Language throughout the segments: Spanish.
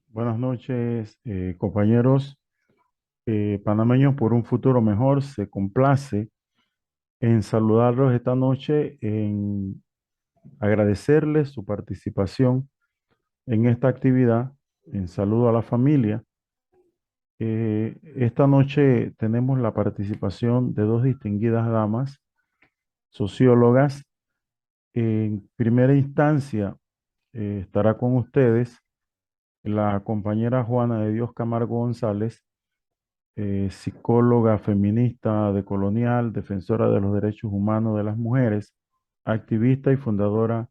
Buenas noches, compañeros panameños por un futuro mejor. Se complace en saludarlos esta noche, en agradecerles su participación en esta actividad, en saludo a la familia. Esta noche tenemos la participación de dos distinguidas damas, sociólogas. En primera instancia, estará con ustedes la compañera Juana de Dios Camargo González, psicóloga feminista decolonial, defensora de los derechos humanos de las mujeres, activista y fundadora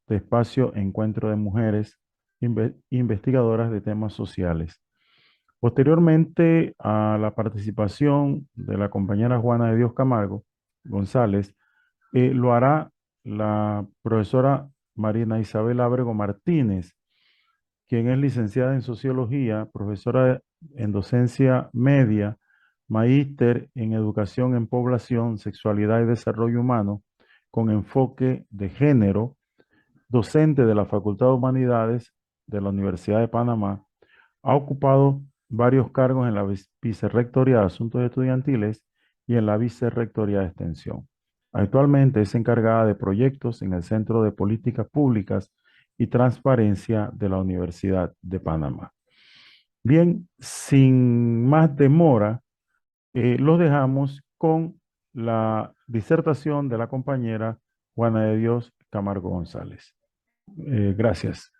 de Espacio Encuentro de Mujeres, investigadoras de temas sociales. Posteriormente a la participación de la compañera Juana de Dios Camargo González, lo hará la profesora Marina Isabel Ábrego Martínez, quien es licenciada en Sociología, profesora en Docencia Media, magíster en Educación en Población, Sexualidad y Desarrollo Humano, con enfoque de género, docente de la Facultad de Humanidades de la Universidad de Panamá. Ha ocupado varios cargos en la Vicerrectoría de Asuntos Estudiantiles y en la Vicerrectoría de Extensión. Actualmente es encargada de proyectos en el Centro de Políticas Públicas y Transparencia de la Universidad de Panamá. Bien, sin más demora, los dejamos con la disertación de la compañera Juana de Dios Camargo González. Gracias.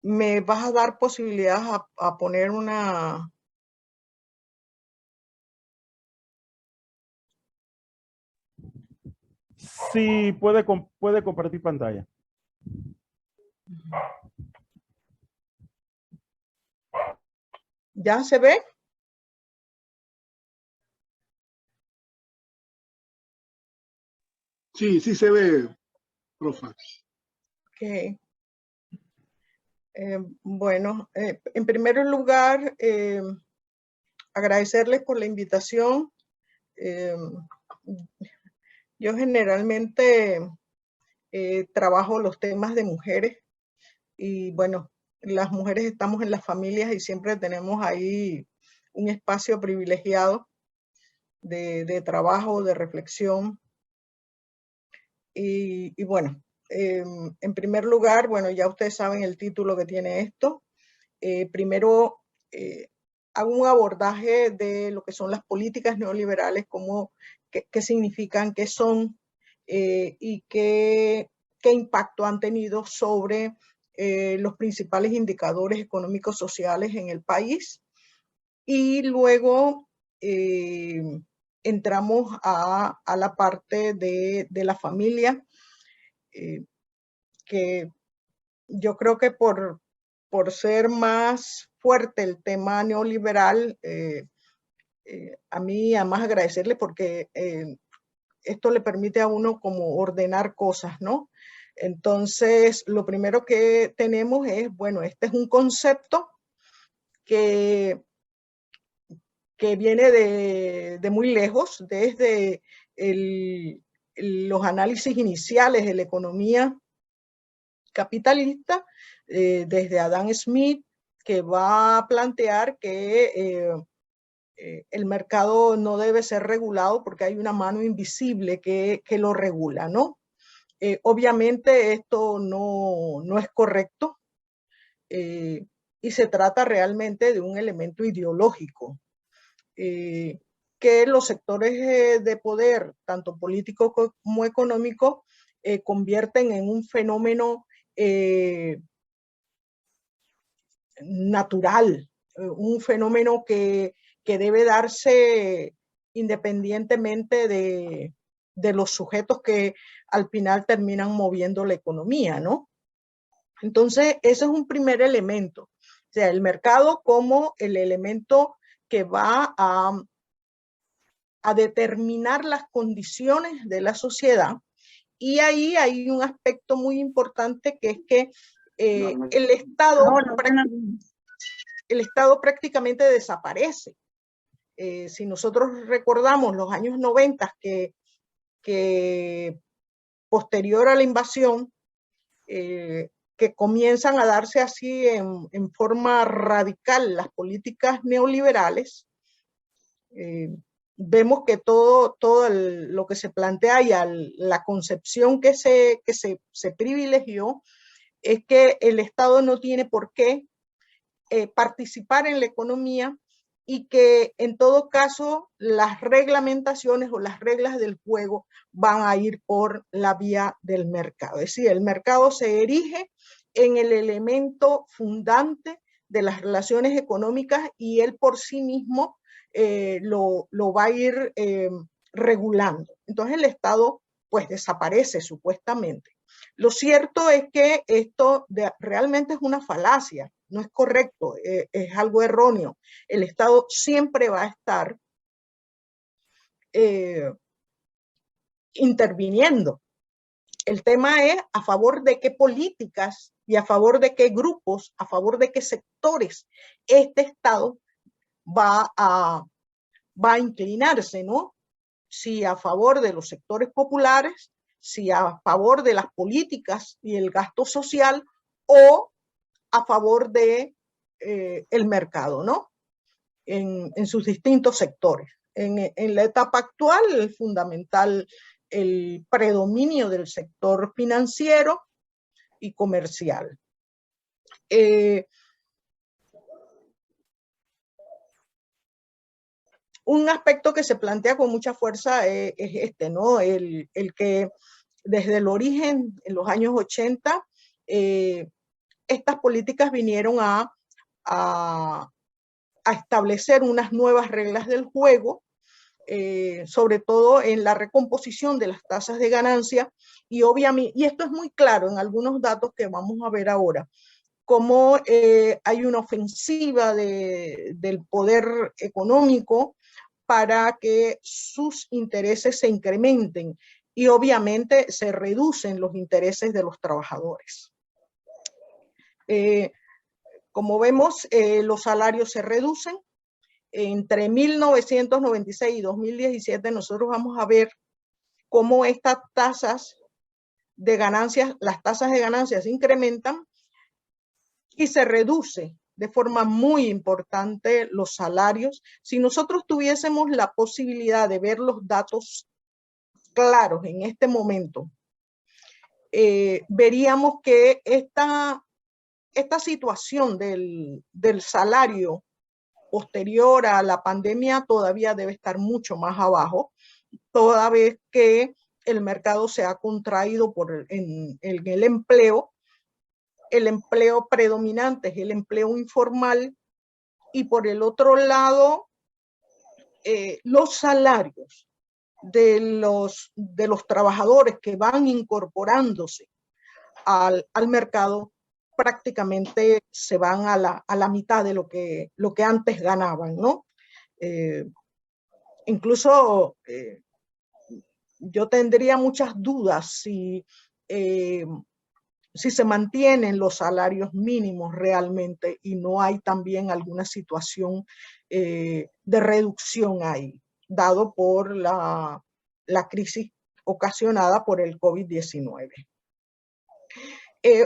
¿Me vas a dar posibilidad a poner una... Sí, puede compartir pantalla. ¿Ya se ve? Sí, sí se ve, profe. Ok. Bueno, en primer lugar, agradecerles por la invitación. Yo generalmente trabajo los temas de mujeres y bueno, las mujeres estamos en las familias y siempre tenemos ahí un espacio privilegiado de trabajo, de reflexión. Y bueno, en primer lugar, bueno, ya ustedes saben el título que tiene esto. Primero, hago un abordaje de lo que son las políticas neoliberales, qué significan, qué son y qué impacto han tenido sobre los principales indicadores económicos sociales en el país. Y luego entramos a la parte de la familia, que yo creo que por ser más fuerte el tema neoliberal, a mí además agradecerle porque esto le permite a uno como ordenar cosas, ¿no? Entonces, lo primero que tenemos es, bueno, este es un concepto que viene de muy lejos, desde los análisis iniciales de la economía capitalista, desde Adam Smith, que va a plantear que el mercado no debe ser regulado porque hay una mano invisible que lo regula, ¿no? Obviamente esto no es correcto y se trata realmente de un elemento ideológico que los sectores de poder, tanto político como económico, convierten en un fenómeno natural, un fenómeno que debe darse independientemente de los sujetos que al final terminan moviendo la economía, ¿no? Entonces, ese es un primer elemento. O sea, el mercado como el elemento que va a determinar las condiciones de la sociedad. Y ahí hay un aspecto muy importante que es que el Estado prácticamente desaparece. Si nosotros recordamos los años 90 que posterior a la invasión, que comienzan a darse así en forma radical las políticas neoliberales, vemos que todo lo que se plantea y la concepción que se privilegió es que el Estado no tiene por qué participar en la economía y que en todo caso las reglamentaciones o las reglas del juego van a ir por la vía del mercado. Es decir, el mercado se erige en el elemento fundante de las relaciones económicas y él por sí mismo lo va a ir regulando. Entonces el Estado pues desaparece supuestamente. Lo cierto es que esto realmente es una falacia, no es correcto, es algo erróneo. El Estado siempre va a estar interviniendo. El tema es a favor de qué políticas y a favor de qué grupos, a favor de qué sectores este Estado va a inclinarse, ¿no? Si a favor de los sectores populares, si a favor de las políticas y el gasto social o a favor de el mercado, ¿no? En sus distintos sectores. En la etapa actual, es fundamental el predominio del sector financiero y comercial. Un aspecto que se plantea con mucha fuerza es este, ¿no? El que desde el origen, en los años 80, estas políticas vinieron a establecer unas nuevas reglas del juego, sobre todo en la recomposición de las tasas de ganancia, y obviamente, y esto es muy claro en algunos datos que vamos a ver ahora, cómo hay una ofensiva del poder económico para que sus intereses se incrementen y obviamente se reducen los intereses de los trabajadores. Como vemos, los salarios se reducen. Entre 1996 y 2017 nosotros vamos a ver cómo estas tasas de ganancias, las tasas de ganancias incrementan y se reduce de forma muy importante los salarios. Si nosotros tuviésemos la posibilidad de ver los datos claros en este momento, veríamos que esta situación del salario posterior a la pandemia todavía debe estar mucho más abajo, toda vez que el mercado se ha contraído en el empleo. El empleo predominante es el empleo informal y por el otro lado los salarios de los trabajadores que van incorporándose al mercado prácticamente se van a la mitad de lo que antes ganaban, ¿no? Incluso yo tendría muchas dudas si se mantienen los salarios mínimos realmente y no hay también alguna situación de reducción ahí, dado por la crisis ocasionada por el COVID-19.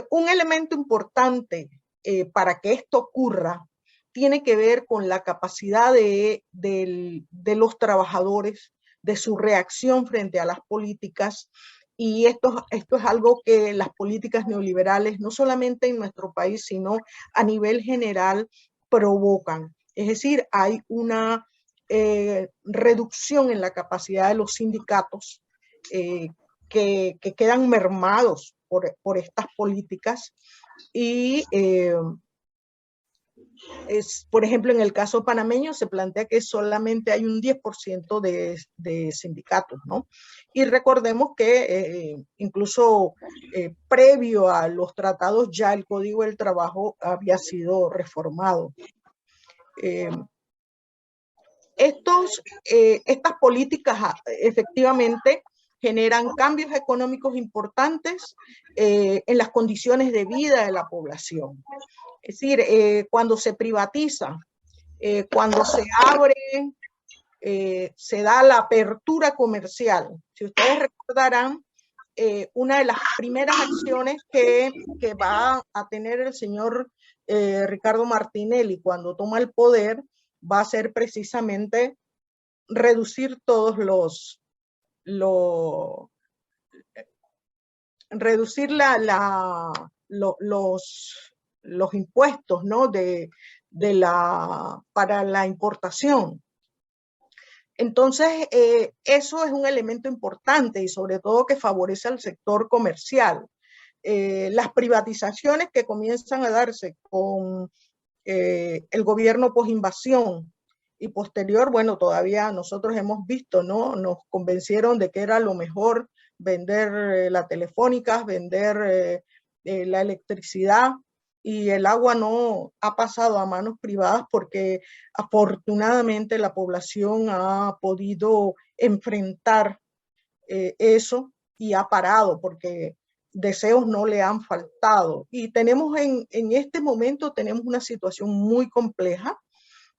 Un elemento importante para que esto ocurra tiene que ver con la capacidad de los trabajadores, de su reacción frente a las políticas, y esto es algo que las políticas neoliberales, no solamente en nuestro país, sino a nivel general, provocan. Es decir, hay una reducción en la capacidad de los sindicatos que quedan mermados por estas políticas y por ejemplo, en el caso panameño se plantea que solamente hay un 10% de sindicatos, ¿no? Y recordemos que incluso previo a los tratados ya el Código del Trabajo había sido reformado. Estas políticas efectivamente generan cambios económicos importantes en las condiciones de vida de la población. Es decir, cuando se privatiza, cuando se abre, se da la apertura comercial. Si ustedes recordarán, una de las primeras acciones que va a tener el señor Ricardo Martinelli cuando toma el poder va a ser precisamente reducir todos reducir los impuestos, ¿no? Para la importación. Entonces, eso es un elemento importante y sobre todo que favorece al sector comercial. Las privatizaciones que comienzan a darse con el gobierno posinvasión y posterior, bueno, todavía nosotros hemos visto, ¿no? Nos convencieron de que era lo mejor vender la telefónica, vender la electricidad, y el agua no ha pasado a manos privadas porque afortunadamente la población ha podido enfrentar eso y ha parado porque deseos no le han faltado. Y tenemos en este momento tenemos una situación muy compleja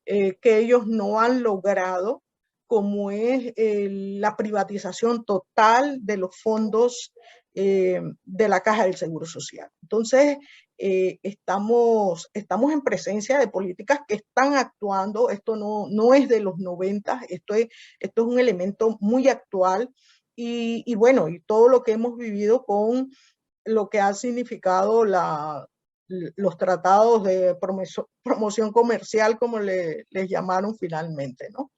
que ellos no han logrado, como es la privatización total de los fondos de la Caja del Seguro Social. Entonces, estamos en presencia de políticas que están actuando. Esto no es de los 90, esto es un elemento muy actual y bueno, y todo lo que hemos vivido con lo que ha significado los tratados de promoción comercial, como les llamaron finalmente, ¿no?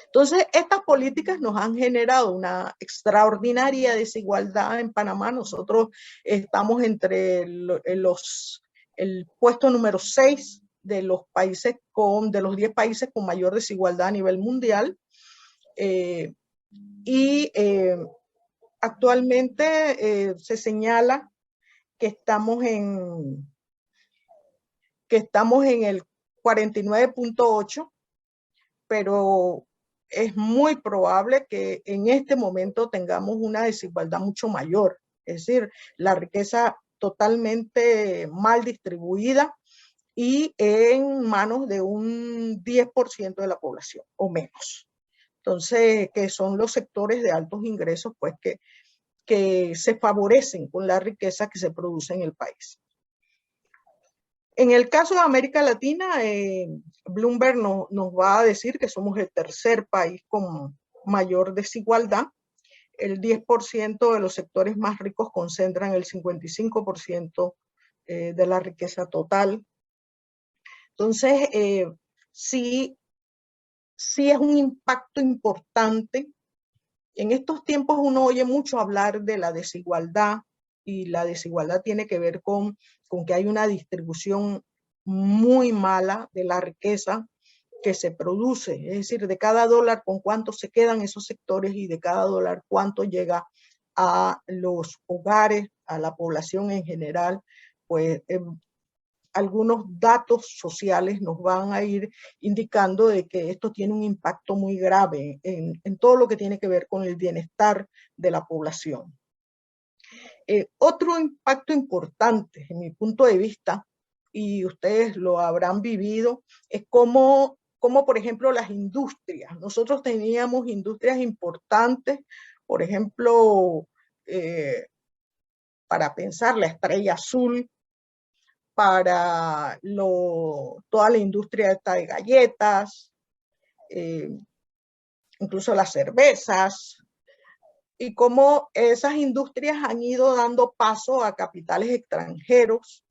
Entonces, estas políticas nos han generado una extraordinaria desigualdad en Panamá. Nosotros estamos entre el puesto número 6 de los 10 países con mayor desigualdad a nivel mundial. Actualmente se señala que estamos en el 49.8, pero es muy probable que en este momento tengamos una desigualdad mucho mayor, es decir, la riqueza totalmente mal distribuida y en manos de un 10% de la población o menos. Entonces, que son los sectores de altos ingresos, pues que se favorecen con la riqueza que se produce en el país. En el caso de América Latina, Bloomberg nos va a decir que somos el tercer país con mayor desigualdad. El 10% de los sectores más ricos concentran el 55% de la riqueza total. Entonces, sí es un impacto importante. En estos tiempos uno oye mucho hablar de la desigualdad, y la desigualdad tiene que ver con que hay una distribución muy mala de la riqueza que se produce, es decir, de cada dólar con cuánto se quedan esos sectores y de cada dólar cuánto llega a los hogares, a la población en general. Pues algunos datos sociales nos van a ir indicando de que esto tiene un impacto muy grave en todo lo que tiene que ver con el bienestar de la población. Otro impacto importante, en mi punto de vista, y ustedes lo habrán vivido, es cómo por ejemplo, las industrias. Nosotros teníamos industrias importantes, por ejemplo, para pensar la Estrella Azul, para toda la industria de galletas, incluso las cervezas, y cómo esas industrias han ido dando paso a capitales extranjeros,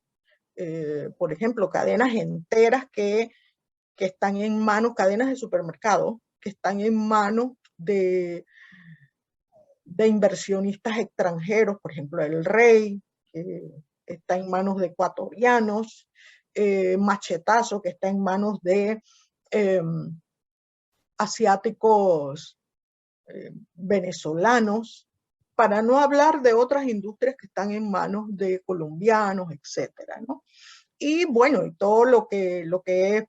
por ejemplo, cadenas enteras que están en manos, cadenas de supermercados, que están en manos de inversionistas extranjeros, por ejemplo, el Rey, está en manos de ecuatorianos, Machetazo, que está en manos de asiáticos venezolanos, para no hablar de otras industrias que están en manos de colombianos, etcétera, ¿no? Y bueno, y todo lo que es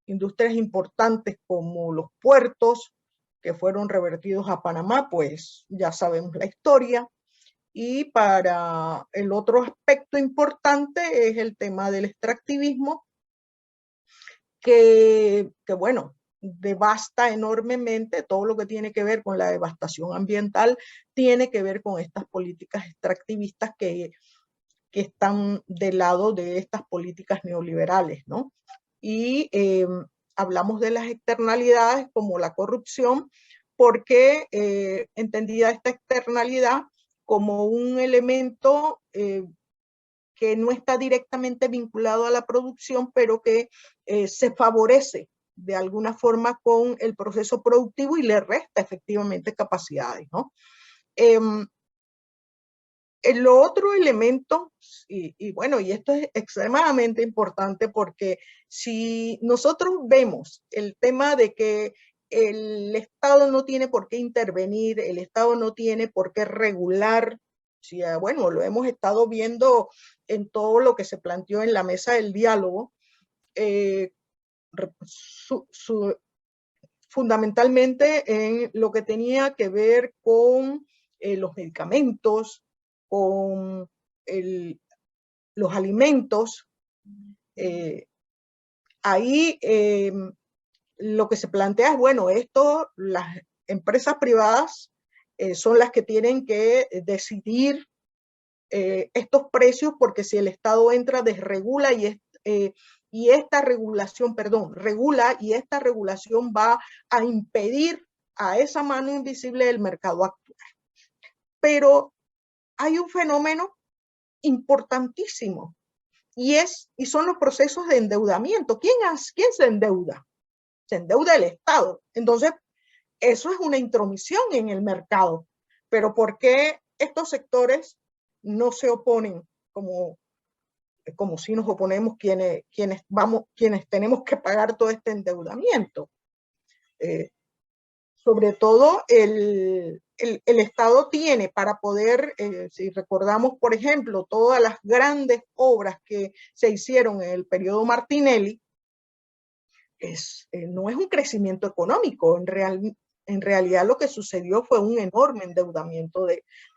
industrias importantes como los puertos, que fueron revertidos a Panamá, pues ya sabemos la historia. Y para el otro aspecto importante es el tema del extractivismo, que bueno, devasta enormemente. Todo lo que tiene que ver con la devastación ambiental tiene que ver con estas políticas extractivistas que están del lado de estas políticas neoliberales, ¿no? Y hablamos de las externalidades como la corrupción, porque entendida esta externalidad como un elemento que no está directamente vinculado a la producción, pero que se favorece de alguna forma con el proceso productivo y le resta efectivamente capacidades, ¿no? El otro elemento, y bueno, y esto es extremadamente importante, porque si nosotros vemos el tema de que el Estado no tiene por qué intervenir, el Estado no tiene por qué regular, si, bueno, lo hemos estado viendo en todo lo que se planteó en la mesa del diálogo, fundamentalmente en lo que tenía que ver con los medicamentos, con los alimentos. Ahí lo que se plantea es, bueno, esto, las empresas privadas son las que tienen que decidir estos precios, porque si el Estado entra, desregula y esta regulación, regula, y esta regulación va a impedir a esa mano invisible del mercado actuar. Pero hay un fenómeno importantísimo y son los procesos de endeudamiento. ¿Quién se endeuda? Se endeuda el Estado. Entonces, eso es una intromisión en el mercado. Pero ¿por qué estos sectores no se oponen como si nos oponemos quienes tenemos que pagar todo este endeudamiento? Sobre todo el Estado tiene para poder, si recordamos, por ejemplo, todas las grandes obras que se hicieron en el periodo Martinelli, no es un crecimiento económico. En realidad lo que sucedió fue un enorme endeudamiento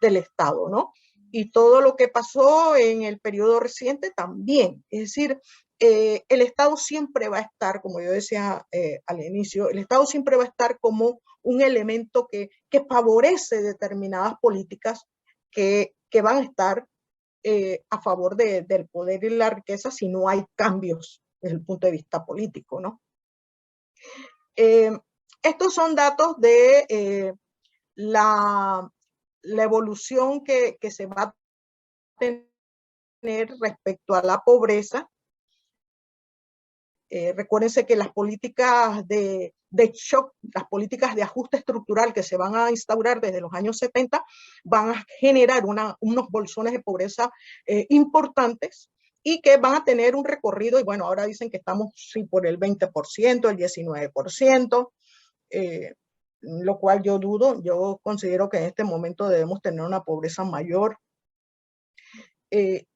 del Estado, ¿no? Y todo lo que pasó en el periodo reciente también. Es decir, el Estado siempre va a estar, como yo decía al inicio, el Estado siempre va a estar como un elemento que favorece determinadas políticas que van a estar a favor del poder y la riqueza si no hay cambios desde el punto de vista político, ¿no? Estos son datos de la evolución que se va a tener respecto a la pobreza. Recuérdense que las políticas de shock, las políticas de ajuste estructural que se van a instaurar desde los años 70 van a generar unos bolsones de pobreza importantes y que van a tener un recorrido, y bueno, ahora dicen que estamos sí, por el 20%, el 19%, lo cual yo dudo. Yo considero que en este momento debemos tener una pobreza mayor. ¿Qué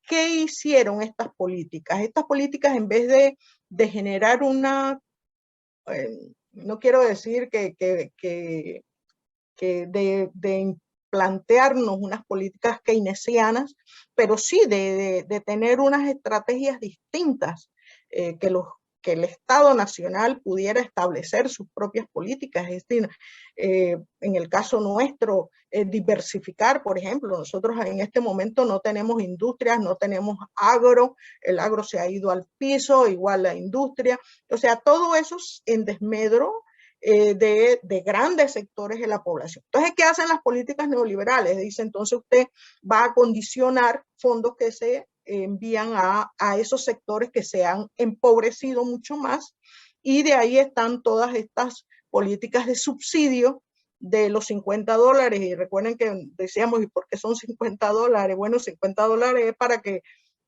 hicieron estas políticas? Estas políticas, en vez de generar no quiero decir de plantearnos unas políticas keynesianas, pero sí de tener unas estrategias distintas, que el Estado Nacional pudiera establecer sus propias políticas. Es decir, en el caso nuestro, diversificar, por ejemplo, nosotros en este momento no tenemos industrias, no tenemos agro, el agro se ha ido al piso, igual la industria, o sea, todo eso en desmedro de grandes sectores de la población. Entonces, ¿qué hacen las políticas neoliberales? Dice, entonces usted va a condicionar fondos que se envían a esos sectores que se han empobrecido mucho más, y de ahí están todas estas políticas de subsidio de los $50. Y recuerden que decíamos, ¿y por qué son $50? Bueno, $50 es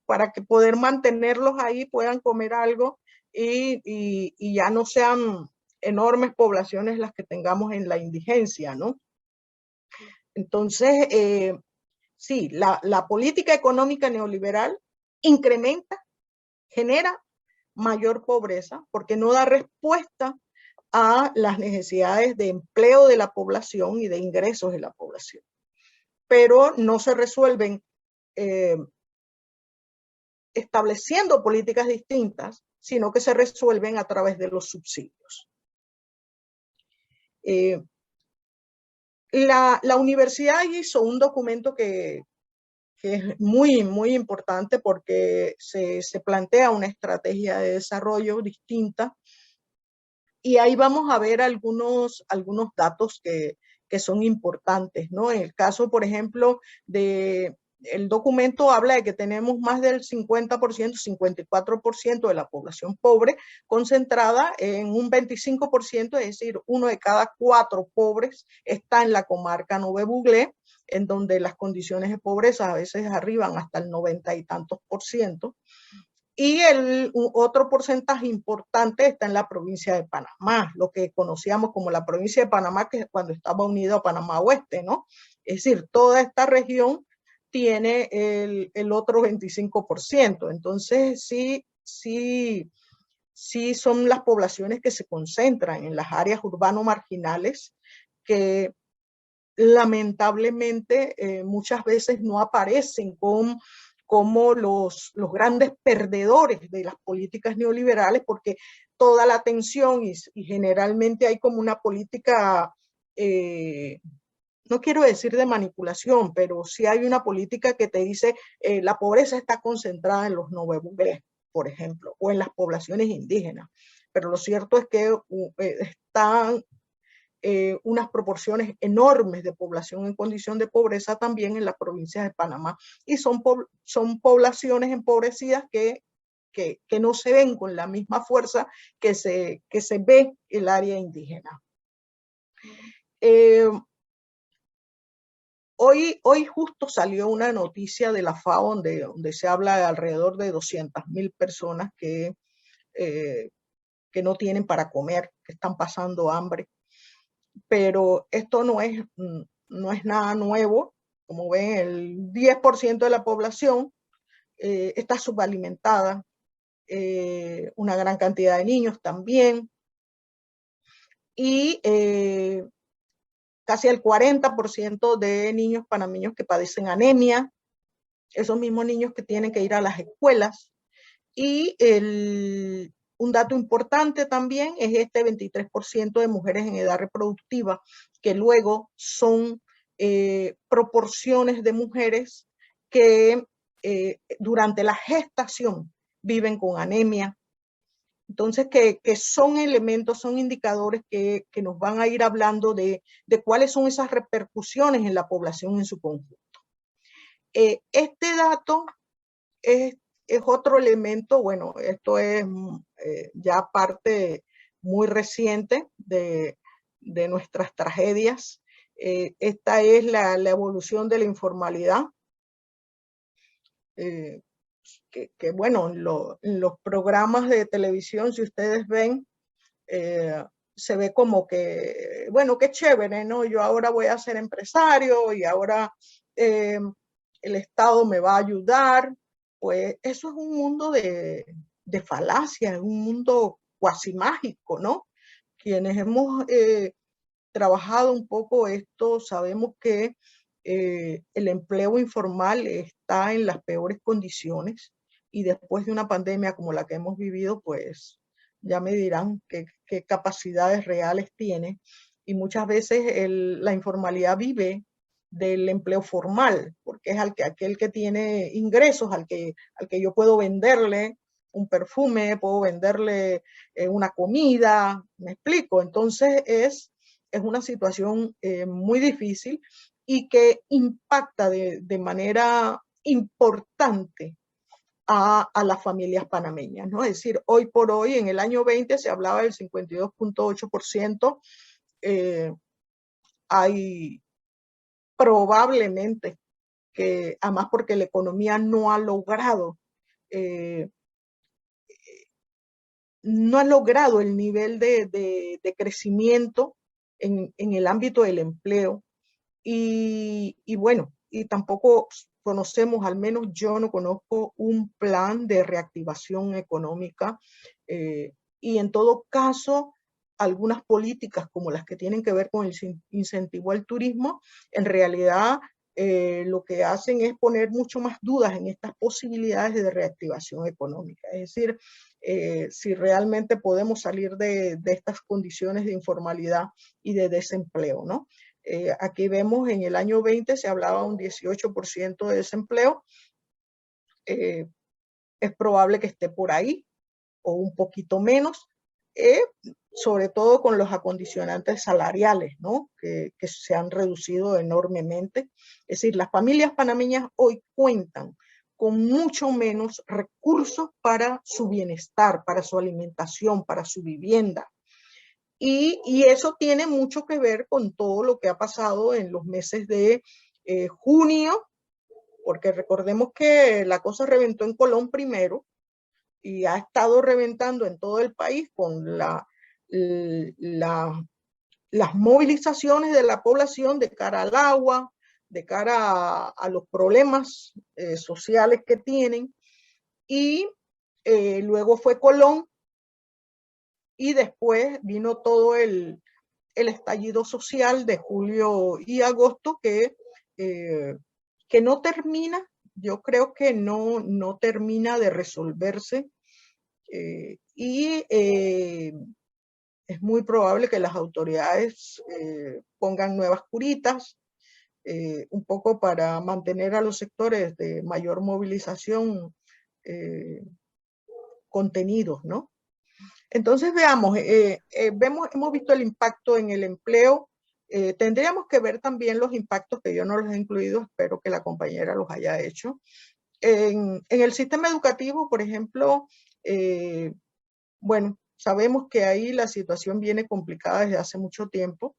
para que poder mantenerlos ahí, puedan comer algo y ya no sean enormes poblaciones las que tengamos en la indigencia, ¿no? Entonces, sí, la política económica neoliberal incrementa, genera mayor pobreza, porque no da respuesta a las necesidades de empleo de la población y de ingresos de la población. Pero no se resuelven estableciendo políticas distintas sino que se resuelven a través de los subsidios. La universidad hizo un documento que es muy, muy importante porque se plantea una estrategia de desarrollo distinta, y ahí vamos a ver algunos datos que son importantes, ¿no? En el caso, por ejemplo, el documento habla de que tenemos más del 50%, 54% de la población pobre concentrada en un 25%, es decir, 1 de cada 4 pobres está en la comarca Nové Buglé, en donde las condiciones de pobreza a veces arriban hasta el 90 y tantos %. Y el otro porcentaje importante está en la provincia de Panamá, lo que conocíamos como la provincia de Panamá, que es cuando estaba unido a Panamá Oeste, ¿no? Es decir, toda esta región tiene el otro 25%. Entonces, sí son las poblaciones que se concentran en las áreas urbano-marginales, que lamentablemente muchas veces no aparecen como los grandes perdedores de las políticas neoliberales, porque toda la atención y generalmente hay como una política, no quiero decir de manipulación, pero sí hay una política que te dice la pobreza está concentrada en los Nové Buglé, por ejemplo, o en las poblaciones indígenas. Pero lo cierto es que están unas proporciones enormes de población en condición de pobreza también en las provincias de Panamá, y son poblaciones empobrecidas que no se ven con la misma fuerza que se ve el área indígena. Hoy justo salió una noticia de la FAO donde se habla de alrededor de 200.000 personas que no tienen para comer, que están pasando hambre. Pero esto no es nada nuevo. Como ven, el 10% de la población está subalimentada, una gran cantidad de niños también, y casi el 40% de niños panameños que padecen anemia, esos mismos niños que tienen que ir a las escuelas. Y un dato importante también es este 23% de mujeres en edad reproductiva, que luego son proporciones de mujeres que durante la gestación viven con anemia. Entonces, que son elementos, son indicadores que nos van a ir hablando de cuáles son esas repercusiones en la población en su conjunto. Este dato es otro elemento. Bueno, esto es ya parte muy reciente de nuestras tragedias. Esta es la evolución de la informalidad. Que bueno, en los programas de televisión, si ustedes ven, se ve como que, bueno, qué chévere, ¿no? Yo ahora voy a ser empresario y ahora el Estado me va a ayudar. Pues eso es un mundo de falacia, es un mundo cuasi mágico, ¿no? Quienes hemos trabajado un poco esto, sabemos que el empleo informal está en las peores condiciones, y después de una pandemia como la que hemos vivido, pues ya me dirán qué capacidades reales tiene, y muchas veces la informalidad vive del empleo formal, porque es aquel que tiene ingresos, al que yo puedo venderle un perfume, puedo venderle una comida, ¿me explico? Entonces es una situación muy difícil y que impacta de manera importante a las familias panameñas, ¿no? Es decir, hoy por hoy, en el año 20 se hablaba del 52.8%, hay probablemente que, además porque la economía no ha logrado el nivel de crecimiento en el ámbito del empleo, y bueno, y tampoco conocemos, al menos yo no conozco un plan de reactivación económica, y en todo caso, algunas políticas como las que tienen que ver con el incentivo al turismo, en realidad lo que hacen es poner mucho más dudas en estas posibilidades de reactivación económica. Es decir, si realmente podemos salir de estas condiciones de informalidad y de desempleo, ¿no? Aquí vemos en el año 20 se hablaba un 18% de desempleo. Es probable que esté por ahí o un poquito menos, sobre todo con los acondicionantes salariales, ¿no? Que se han reducido enormemente. Es decir, las familias panameñas hoy cuentan con mucho menos recursos para su bienestar, para su alimentación, para su vivienda. Y eso tiene mucho que ver con todo lo que ha pasado en los meses de junio, porque recordemos que la cosa reventó en Colón primero y ha estado reventando en todo el país con las movilizaciones de la población de cara al agua, de cara a los problemas sociales que tienen. Y luego fue Colón y después vino todo el estallido social de julio y agosto que no termina, yo creo que no termina de resolverse, y es muy probable que las autoridades pongan nuevas curitas, un poco para mantener a los sectores de mayor movilización contenidos, ¿no? Entonces veamos, hemos visto el impacto en el empleo. Tendríamos que ver también los impactos, que yo no los he incluido, espero que la compañera los haya hecho. En el sistema educativo, por ejemplo, bueno, sabemos que ahí la situación viene complicada desde hace mucho tiempo,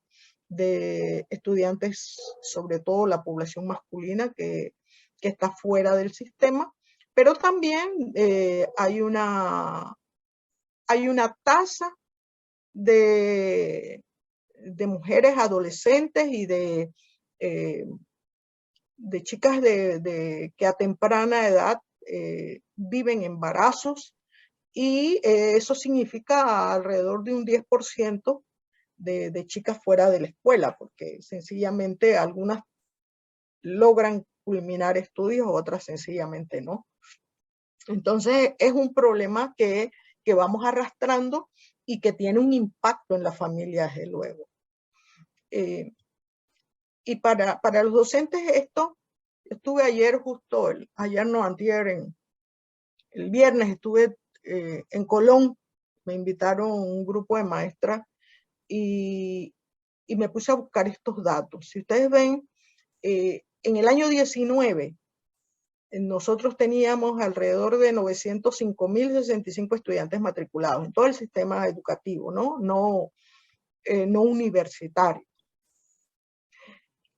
de estudiantes, sobre todo la población masculina que está fuera del sistema, pero también hay una tasa de mujeres adolescentes y de chicas que a temprana edad viven embarazos, y eso significa alrededor de un 10% de chicas fuera de la escuela, porque sencillamente algunas logran culminar estudios, otras sencillamente no. Entonces es un problema que vamos arrastrando y que tiene un impacto en las familias, desde luego. Y para los docentes esto, estuve ayer antier, el viernes estuve en Colón, me invitaron un grupo de maestras y me puse a buscar estos datos. Si ustedes ven, en el año 19, nosotros teníamos alrededor de 905.065 estudiantes matriculados en todo el sistema educativo, no universitario.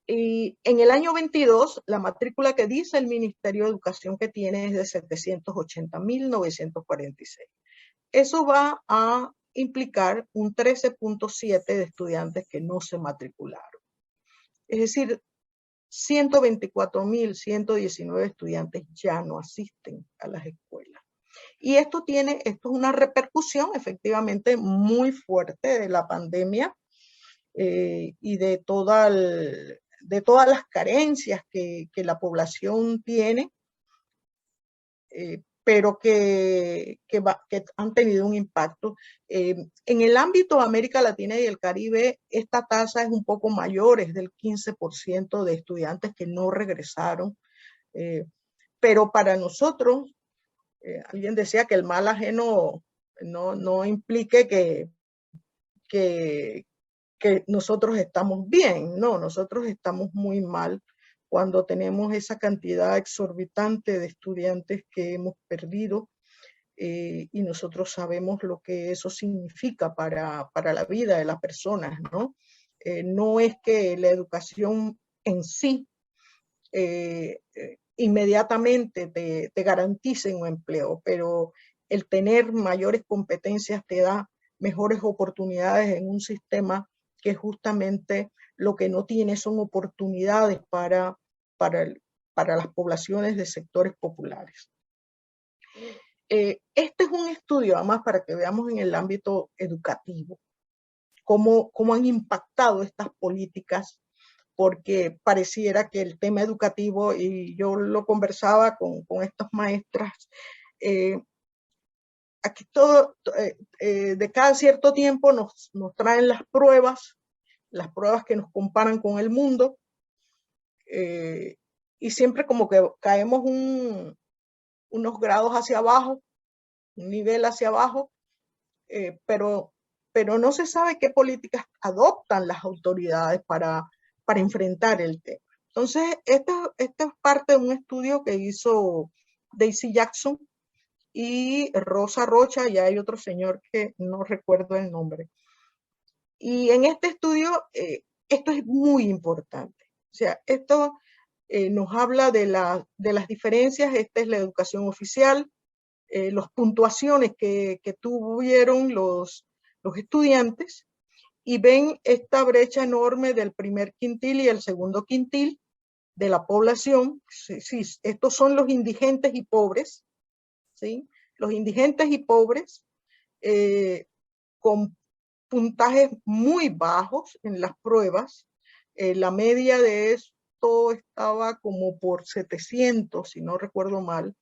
Y en el año 22, la matrícula que dice el Ministerio de Educación que tiene es de 780.946. Eso va a implicar un 13.7 de estudiantes que no se matricularon. Es decir, 124.119 estudiantes ya no asisten a las escuelas. Y esto es una repercusión efectivamente muy fuerte de la pandemia y de todas las carencias que la población tiene, pero que han tenido un impacto. En el ámbito de América Latina y el Caribe, esta tasa es un poco mayor, es del 15% de estudiantes que no regresaron, pero para nosotros, alguien decía que el mal ajeno no implique que nosotros estamos bien, no, nosotros estamos muy mal cuando tenemos esa cantidad exorbitante de estudiantes que hemos perdido, y nosotros sabemos lo que eso significa para la vida de las personas, ¿no? No es que la educación en sí inmediatamente te garantice un empleo, pero el tener mayores competencias te da mejores oportunidades en un sistema que justamente lo que no tiene son oportunidades para las poblaciones de sectores populares. Este es un estudio, además, para que veamos en el ámbito educativo cómo han impactado estas políticas porque pareciera que el tema educativo, y yo lo conversaba con estas maestras, aquí todo, de cada cierto tiempo nos traen las pruebas que nos comparan con el mundo, y siempre como que caemos unos grados hacia abajo, un nivel hacia abajo, pero no se sabe qué políticas adoptan las autoridades para enfrentar el tema. Entonces, esta es parte de un estudio que hizo Daisy Jackson y Rosa Rocha, y hay otro señor que no recuerdo el nombre. Y en este estudio, esto es muy importante. O sea, esto nos habla de las diferencias. Esta es la educación oficial, las puntuaciones que tuvieron los estudiantes, y ven esta brecha enorme del primer quintil y el segundo quintil de la población. Sí, estos son los indigentes y pobres, ¿sí? Los indigentes y pobres con puntajes muy bajos en las pruebas. La media de esto estaba como por 700, si no recuerdo mal.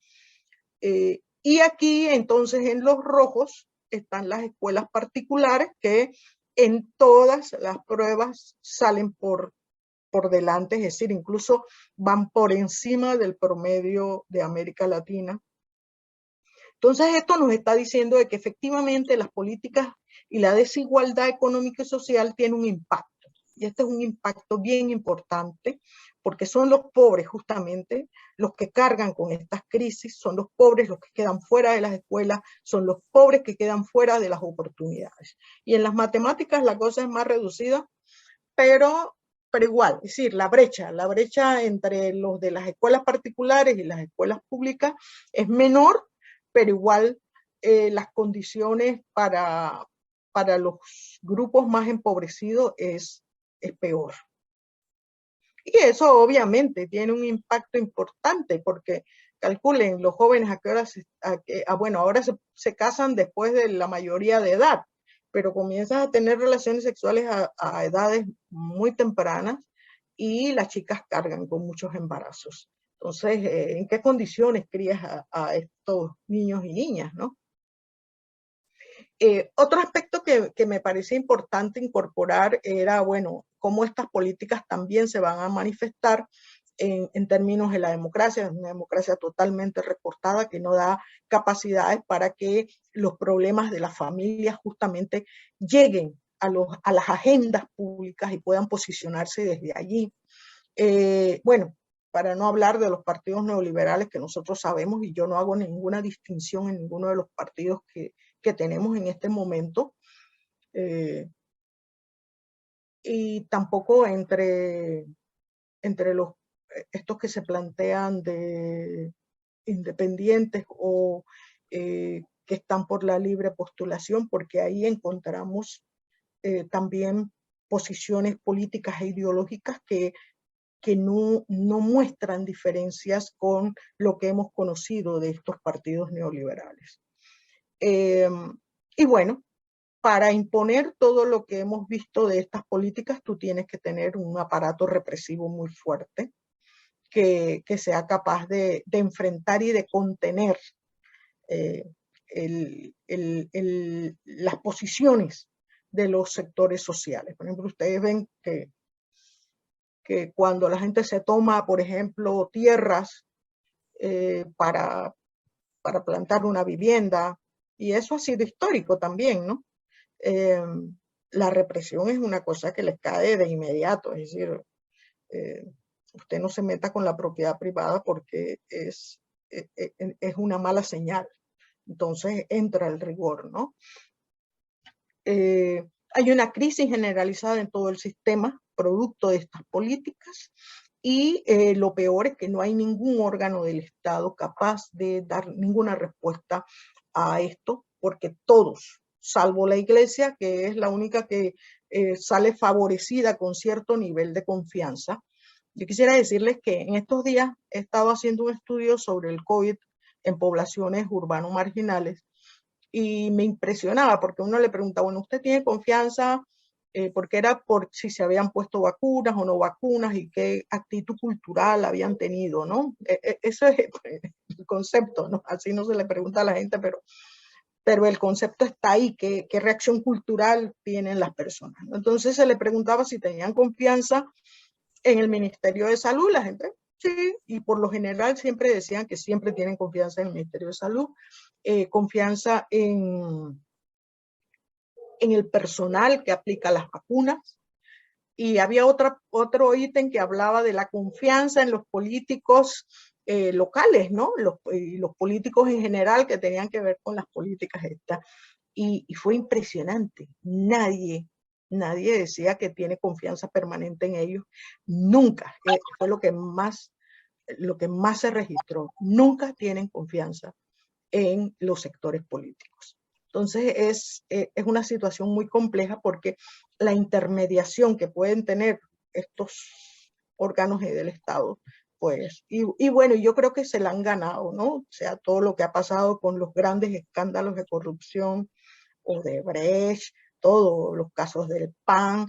Y aquí, entonces, en los rojos están las escuelas particulares que en todas las pruebas salen por delante, es decir, incluso van por encima del promedio de América Latina. Entonces, esto nos está diciendo de que efectivamente las políticas y la desigualdad económica y social tienen un impacto. Y este es un impacto bien importante, porque son los pobres justamente los que cargan con estas crisis, son los pobres los que quedan fuera de las escuelas, son los pobres que quedan fuera de las oportunidades. Y en las matemáticas la cosa es más reducida, pero igual, es decir, la brecha entre los de las escuelas particulares y las escuelas públicas es menor, pero igual las condiciones para los grupos más empobrecidos es peor. Y eso obviamente tiene un impacto importante, porque calculen los jóvenes a qué hora bueno, ahora se casan después de la mayoría de edad, pero comienzan a tener relaciones sexuales a edades muy tempranas, y las chicas cargan con muchos embarazos. Entonces, ¿en qué condiciones crías a estos niños y niñas, no? Otro aspecto que me parece importante incorporar era, bueno, cómo estas políticas también se van a manifestar en términos de la democracia. Es una democracia totalmente recortada que no da capacidades para que los problemas de las familias justamente lleguen a las agendas públicas y puedan posicionarse desde allí. Bueno, para no hablar de los partidos neoliberales que nosotros sabemos, y yo no hago ninguna distinción en ninguno de los partidos que tenemos en este momento, y tampoco entre estos que se plantean de independientes o que están por la libre postulación, porque ahí encontramos también posiciones políticas e ideológicas que no muestran diferencias con lo que hemos conocido de estos partidos neoliberales. Y bueno, para imponer todo lo que hemos visto de estas políticas, tú tienes que tener un aparato represivo muy fuerte que sea capaz de enfrentar y de contener las posiciones de los sectores sociales. Por ejemplo, ustedes ven que cuando la gente se toma, por ejemplo, tierras para plantar una vivienda, y eso ha sido histórico también, ¿no? La represión es una cosa que les cae de inmediato, es decir, usted no se meta con la propiedad privada porque es una mala señal. Entonces entra el rigor, ¿no? Hay una crisis generalizada en todo el sistema, producto de estas políticas, y lo peor es que no hay ningún órgano del Estado capaz de dar ninguna respuesta a esto, porque todos, salvo la Iglesia, que es la única que sale favorecida con cierto nivel de confianza. Yo quisiera decirles que en estos días he estado haciendo un estudio sobre el COVID en poblaciones urbano-marginales, y me impresionaba porque uno le pregunta, bueno, ¿usted tiene confianza porque era por si se habían puesto vacunas o no vacunas y qué actitud cultural habían tenido, ¿no? Eso es el concepto, ¿no? Así no se le pregunta a la gente, pero el concepto está ahí, qué reacción cultural tienen las personas, ¿no? Entonces se le preguntaba si tenían confianza en el Ministerio de Salud, la gente sí, y por lo general siempre decían que siempre tienen confianza en el Ministerio de Salud, confianza en el personal que aplica las vacunas, y había otro ítem que hablaba de la confianza en los políticos locales, ¿no? Los políticos en general que tenían que ver con las políticas estas. Y fue impresionante. Nadie decía que tiene confianza permanente en ellos. Nunca. Fue lo que más se registró. Nunca tienen confianza en los sectores políticos. Entonces es una situación muy compleja porque la intermediación que pueden tener estos órganos del Estado, pues, y bueno, yo creo que se la han ganado, ¿no? O sea, todo lo que ha pasado con los grandes escándalos de corrupción, Odebrecht, todos los casos del PAN,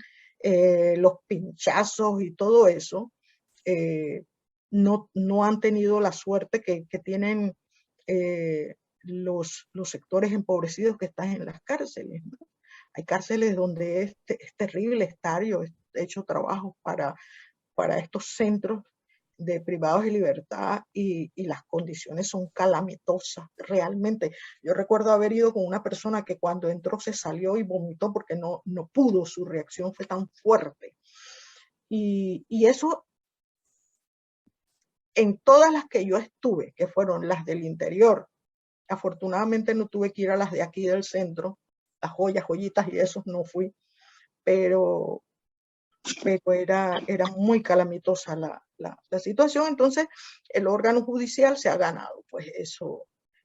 los pinchazos y todo eso, no han tenido la suerte que tienen los sectores empobrecidos que están en las cárceles, ¿no? Hay cárceles donde es terrible estar. Yo he hecho trabajos para estos centros de privados de libertad y las condiciones son calamitosas, realmente. Yo recuerdo haber ido con una persona que cuando entró se salió y vomitó porque no pudo, su reacción fue tan fuerte. Y eso en todas las que yo estuve, que fueron las del interior, afortunadamente no tuve que ir a las de aquí del centro, las joyitas y esos no fui, pero era muy calamitosa la situación. Entonces el órgano judicial se ha ganado pues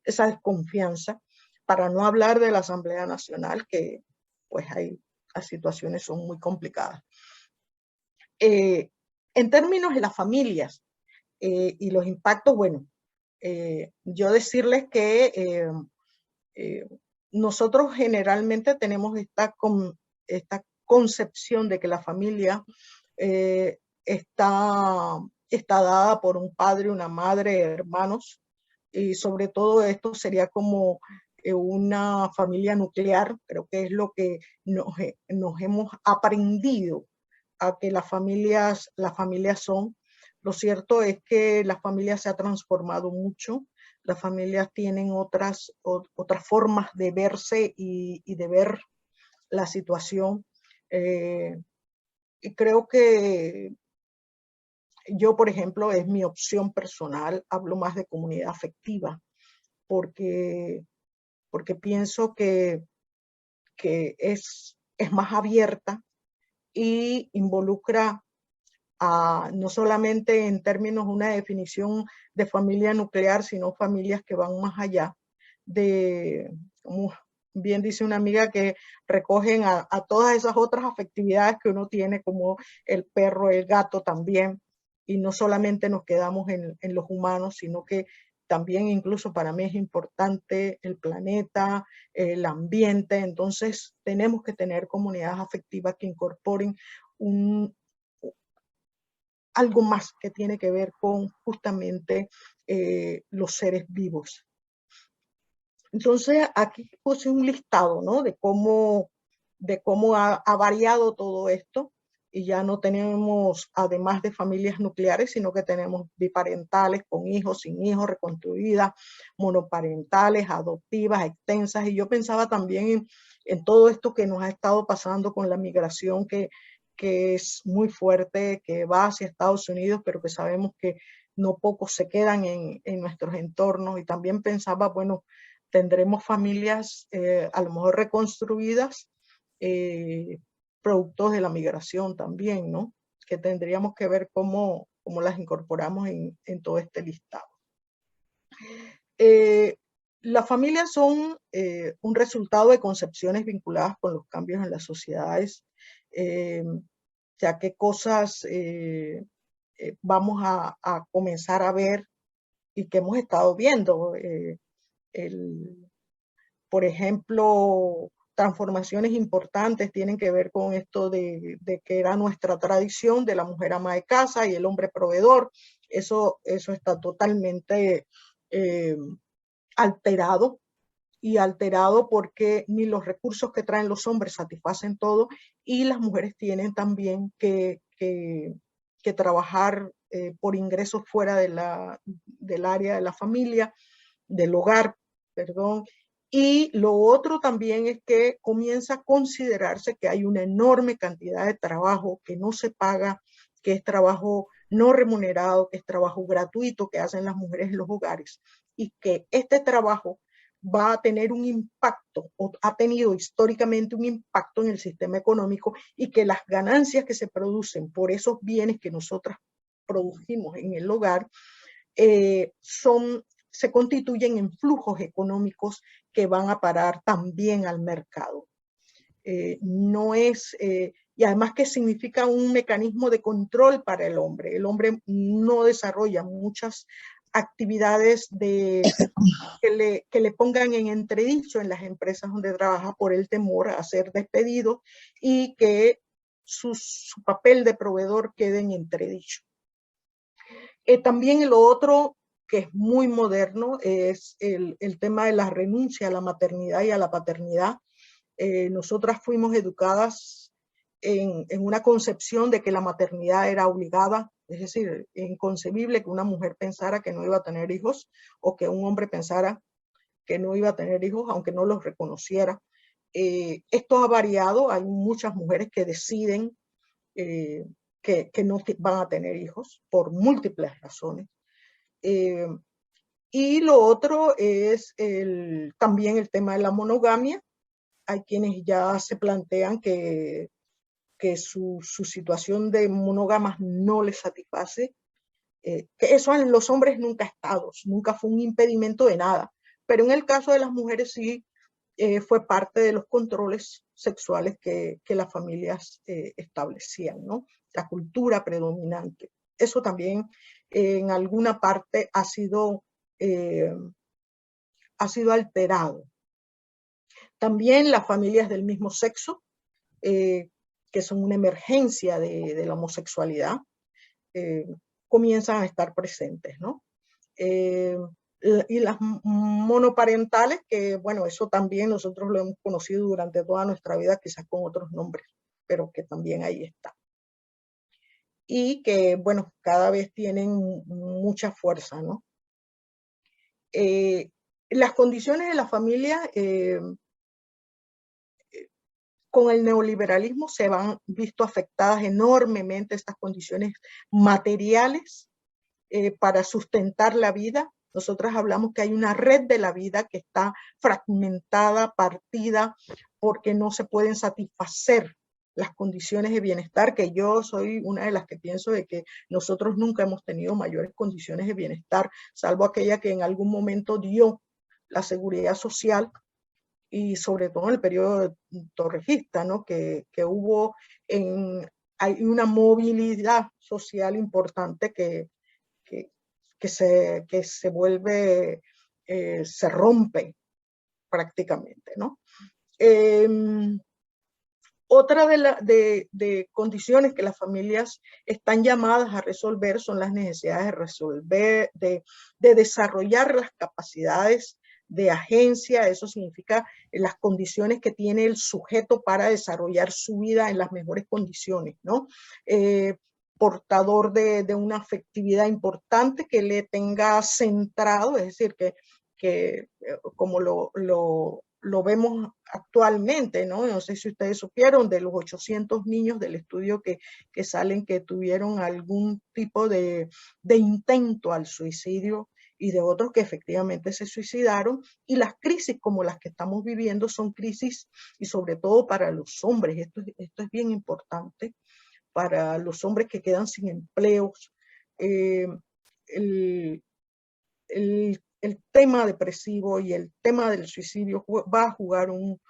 esa desconfianza, para no hablar de la Asamblea Nacional, que pues las situaciones son muy complicadas. En términos de las familias y los impactos, bueno, yo decirles que nosotros generalmente tenemos esta concepción de que la familia está dada por un padre, una madre, hermanos, y sobre todo esto sería como una familia nuclear. Creo que es lo que nos hemos aprendido a que las familias son. Lo cierto es que la familia se ha transformado mucho. Las familias tienen otras formas de verse y de ver la situación. Y creo que yo, por ejemplo, es mi opción personal, hablo más de comunidad afectiva, porque pienso que es más abierta y involucra no solamente en términos de una definición de familia nuclear, sino familias que van más allá de, como bien dice una amiga, que recogen a todas esas otras afectividades que uno tiene, como el perro, el gato también, y no solamente nos quedamos en los humanos, sino que también incluso para mí es importante el planeta, el ambiente. Entonces tenemos que tener comunidades afectivas que incorporen algo más que tiene que ver con justamente los seres vivos. Entonces aquí puse un listado, ¿no? de cómo ha variado todo esto, y ya no tenemos, además de familias nucleares, sino que tenemos biparentales, con hijos, sin hijos, reconstruidas, monoparentales, adoptivas, extensas. Y yo pensaba también en todo esto que nos ha estado pasando con la migración, que es muy fuerte, que va hacia Estados Unidos, pero que sabemos que no pocos se quedan en nuestros entornos. Y también pensaba, bueno, tendremos familias a lo mejor reconstruidas, productos de la migración también, ¿no? Que tendríamos que ver cómo las incorporamos en todo este listado. Las familias son un resultado de concepciones vinculadas con los cambios en las sociedades, ya que cosas vamos a comenzar a ver y que hemos estado viendo. Por ejemplo, transformaciones importantes tienen que ver con esto de que era nuestra tradición de la mujer ama de casa y el hombre proveedor. Eso está totalmente alterado, y alterado porque ni los recursos que traen los hombres satisfacen todo, y las mujeres tienen también que trabajar por ingresos fuera del área de la familia, del hogar, perdón. Y lo otro también es que comienza a considerarse que hay una enorme cantidad de trabajo que no se paga, que es trabajo no remunerado, que es trabajo gratuito que hacen las mujeres en los hogares, y que este trabajo va a tener un impacto, o ha tenido históricamente un impacto en el sistema económico, y que las ganancias que se producen por esos bienes que nosotras producimos en el hogar se constituyen en flujos económicos que van a parar también al mercado. No es, y además que significa un mecanismo de control para el hombre. El hombre no desarrolla muchas actividades que le pongan en entredicho en las empresas donde trabaja por el temor a ser despedido, y que su papel de proveedor quede en entredicho. También lo otro que es muy moderno es el tema de la renuncia a la maternidad y a la paternidad. Nosotras fuimos educadas en una concepción de que la maternidad era obligada, es decir, inconcebible que una mujer pensara que no iba a tener hijos, o que un hombre pensara que no iba a tener hijos, aunque no los reconociera. Esto ha variado, hay muchas mujeres que deciden que no van a tener hijos por múltiples razones. Y lo otro es también el tema de la monogamia. Hay quienes ya se plantean que su situación de monógamas no les satisface. Que eso en los hombres nunca ha estado, nunca fue un impedimento de nada. Pero en el caso de las mujeres sí fue parte de los controles sexuales que las familias establecían, ¿no? La cultura predominante. Eso también en alguna parte ha sido alterado. También las familias del mismo sexo, que son una emergencia de la homosexualidad, comienzan a estar presentes, ¿no? Y las monoparentales, que bueno, eso también nosotros lo hemos conocido durante toda nuestra vida, quizás con otros nombres, pero que también ahí está. Y que, bueno, cada vez tienen mucha fuerza, ¿no? Las condiciones de la familia con el neoliberalismo se han visto afectadas enormemente, estas condiciones materiales para sustentar la vida. Nosotras hablamos que hay una red de la vida que está fragmentada, partida, porque no se pueden satisfacer las condiciones de bienestar, que yo soy una de las que pienso de que nosotros nunca hemos tenido mayores condiciones de bienestar, salvo aquella que en algún momento dio la seguridad social, y sobre todo en el periodo torrejista, ¿no? que hubo hay una movilidad social importante que se vuelve, se rompe prácticamente, ¿no? Otra de condiciones que las familias están llamadas a resolver son las necesidades de desarrollar las capacidades de agencia. Eso significa las condiciones que tiene el sujeto para desarrollar su vida en las mejores condiciones, ¿no? Portador de una afectividad importante que le tenga centrado, es decir, que como lo vemos actualmente, ¿no? No sé si ustedes supieron de los 800 niños del estudio que salen que tuvieron algún tipo de intento al suicidio, y de otros que efectivamente se suicidaron. Y las crisis como las que estamos viviendo son crisis, y sobre todo para los hombres, esto es bien importante, para los hombres que quedan sin empleos. El tema depresivo y el tema del suicidio va a jugar un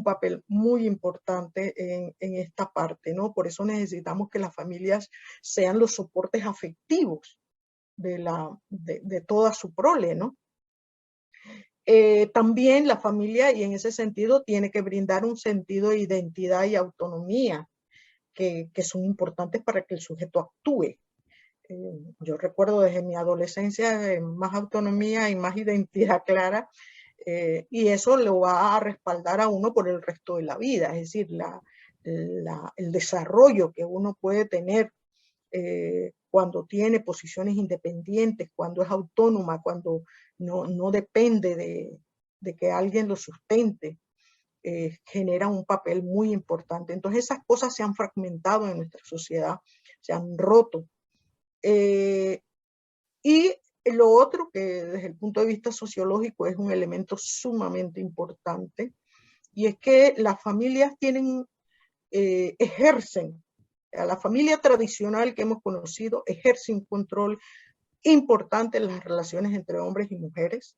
papel muy importante en esta parte, ¿no? Por eso necesitamos que las familias sean los soportes afectivos de toda su prole, ¿no? También la familia, y en ese sentido, tiene que brindar un sentido de identidad y autonomía que son importantes para que el sujeto actúe. Yo recuerdo desde mi adolescencia más autonomía y más identidad clara, y eso lo va a respaldar a uno por el resto de la vida, es decir, el desarrollo que uno puede tener cuando tiene posiciones independientes, cuando es autónoma, cuando no depende de que alguien lo sustente, genera un papel muy importante. Entonces esas cosas se han fragmentado en nuestra sociedad, se han roto. Y lo otro que desde el punto de vista sociológico es un elemento sumamente importante, y es que las familias ejercen, a la familia tradicional que hemos conocido, ejerce un control importante en las relaciones entre hombres y mujeres,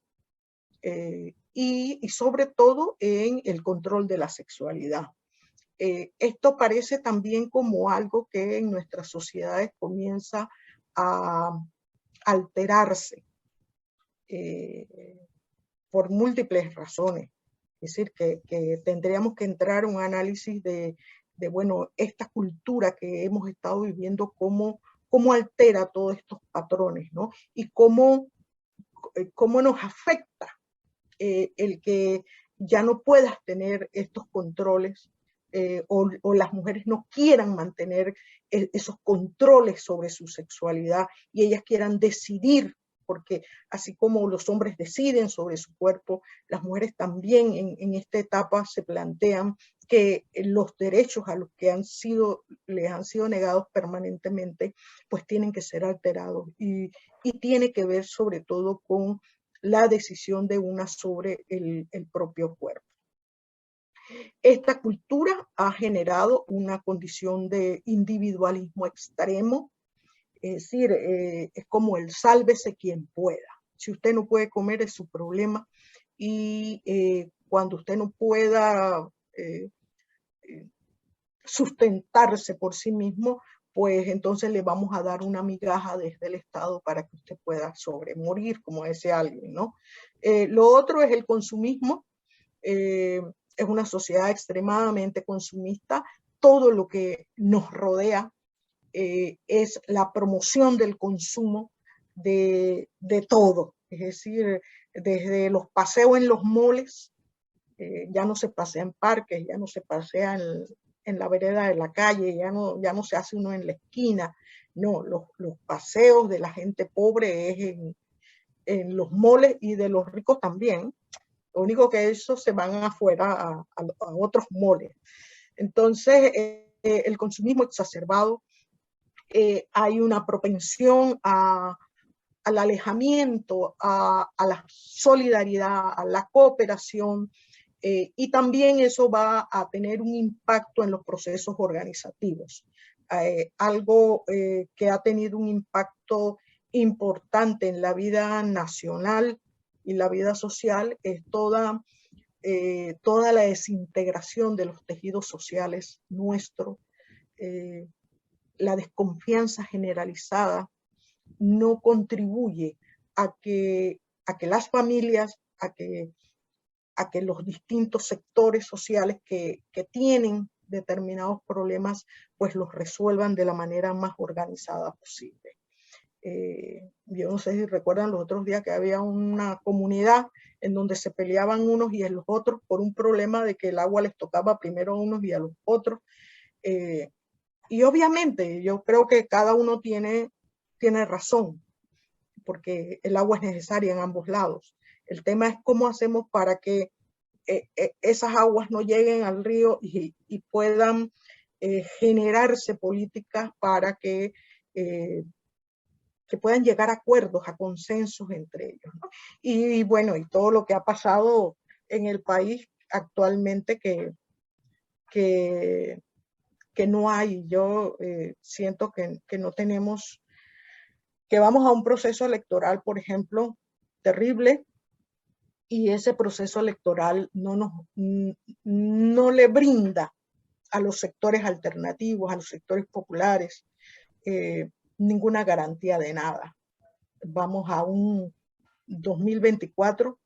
y sobre todo en el control de la sexualidad. Esto parece también como algo que en nuestras sociedades comienza a alterarse por múltiples razones. Es decir, que tendríamos que entrar en un análisis bueno, esta cultura que hemos estado viviendo, cómo altera todos estos patrones, ¿no? Y cómo nos afecta el que ya no puedas tener estos controles, o las mujeres no quieran mantener esos controles sobre su sexualidad y ellas quieran decidir, porque así como los hombres deciden sobre su cuerpo, las mujeres también en esta etapa se plantean que los derechos a los que les han sido negados permanentemente, pues tienen que ser alterados, y tiene que ver sobre todo con la decisión de una sobre el propio cuerpo. Esta cultura ha generado una condición de individualismo extremo, es decir, es como el sálvese quien pueda. Si usted no puede comer es su problema, y cuando usted no pueda sustentarse por sí mismo, pues entonces le vamos a dar una migaja desde el Estado para que usted pueda sobremorir, como decía alguien, ¿no? Lo otro es el consumismo. Es una sociedad extremadamente consumista. Todo lo que nos rodea es la promoción del consumo de todo. Es decir, desde los paseos en los moles, ya no se pasea en parques, ya no se pasea en la vereda de la calle, ya no se hace uno en la esquina. No, los paseos de la gente pobre es en los moles, y de los ricos también. Lo único que esos se van afuera a otros moles. Entonces, el consumismo exacerbado, hay una propensión al alejamiento, a la solidaridad, a la cooperación, y también eso va a tener un impacto en los procesos organizativos. Algo que ha tenido un impacto importante en la vida nacional y la vida social es toda la desintegración de los tejidos sociales nuestros, la desconfianza generalizada no contribuye a que las familias, a que los distintos sectores sociales que tienen determinados problemas, pues los resuelvan de la manera más organizada posible. Yo no sé si recuerdan los otros días que había una comunidad en donde se peleaban unos y los otros por un problema de que el agua les tocaba primero a unos y a los otros. Y obviamente yo creo que cada uno tiene razón, porque el agua es necesaria en ambos lados. El tema es cómo hacemos para que esas aguas no lleguen al río y puedan generarse políticas para que puedan llegar a acuerdos, a consensos entre ellos, ¿no? Y bueno, y todo lo que ha pasado en el país actualmente que no hay. Yo siento que no tenemos, que vamos a un proceso electoral, por ejemplo, terrible, y ese proceso electoral no le brinda a los sectores alternativos, a los sectores populares, ninguna garantía de nada. Vamos a un 2024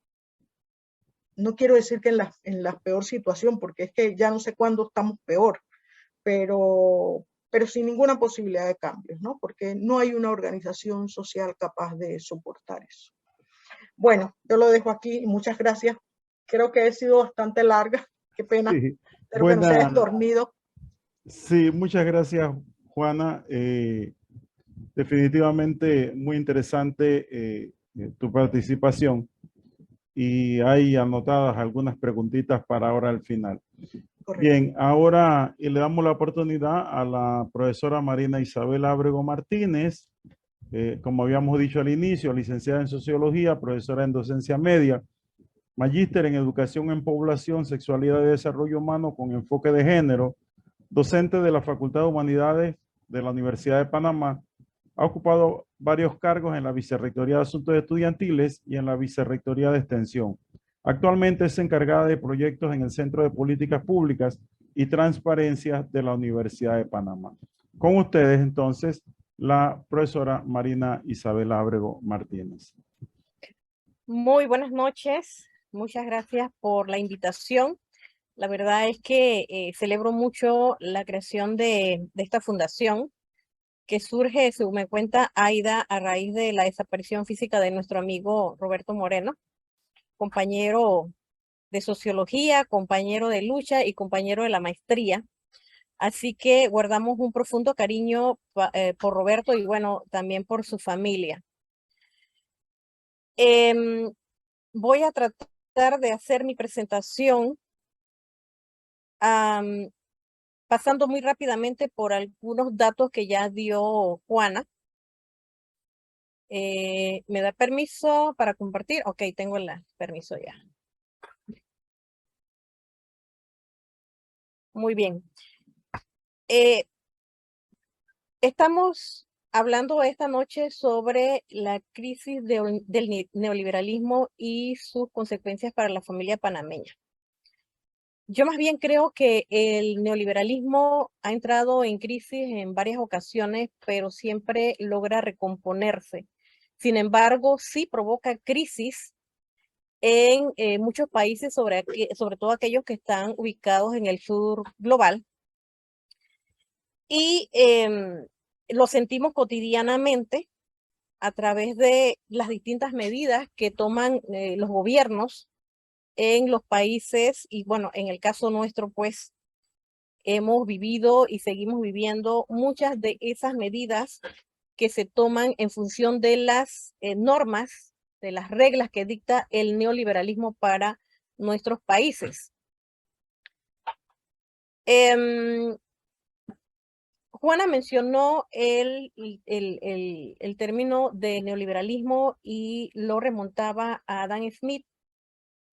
no quiero decir que en la peor situación, porque es que ya no sé cuándo estamos peor, pero sin ninguna posibilidad de cambios, ¿no? Porque no hay una organización social capaz de soportar eso. Bueno, yo lo dejo aquí y muchas gracias. Creo que he sido bastante larga, qué pena. Sí, Espero que no se hayan buena, dormido. sí, muchas gracias, Juana. Definitivamente muy interesante tu participación y hay anotadas algunas preguntitas para ahora al final. Correcto. Bien, ahora le damos la oportunidad a la profesora Marina Isabel Ábrego Martínez, como habíamos dicho al inicio, licenciada en Sociología, profesora en Docencia Media, magíster en Educación en Población, Sexualidad y Desarrollo Humano con enfoque de género, docente de la Facultad de Humanidades de la Universidad de Panamá. Ha ocupado varios cargos en la Vicerrectoría de Asuntos Estudiantiles y en la Vicerrectoría de Extensión. Actualmente es encargada de proyectos en el Centro de Políticas Públicas y Transparencia de la Universidad de Panamá. Con ustedes, entonces, la profesora Marina Isabel Ábrego Martínez. Muy buenas noches. Muchas gracias por la invitación. La verdad es que celebro mucho la creación de esta fundación que surge, según me cuenta Aida, a raíz de la desaparición física de nuestro amigo Roberto Moreno, compañero de sociología, compañero de lucha y compañero de la maestría. Así que guardamos un profundo cariño por Roberto y bueno, también por su familia. Voy a tratar de hacer mi presentación pasando muy rápidamente por algunos datos que ya dio Juana. ¿Me da permiso para compartir? Ok, tengo el permiso ya. Muy bien. Estamos hablando esta noche sobre la crisis del neoliberalismo y sus consecuencias para la familia panameña. Yo más bien creo que el neoliberalismo ha entrado en crisis en varias ocasiones, pero siempre logra recomponerse. Sin embargo, sí provoca crisis en muchos países, sobre todo aquellos que están ubicados en el sur global. Y lo sentimos cotidianamente a través de las distintas medidas que toman los gobiernos en los países, y bueno, en el caso nuestro, pues, hemos vivido y seguimos viviendo muchas de esas medidas que se toman en función de las normas, de las reglas que dicta el neoliberalismo para nuestros países. Juana mencionó el término de neoliberalismo y lo remontaba a Adam Smith.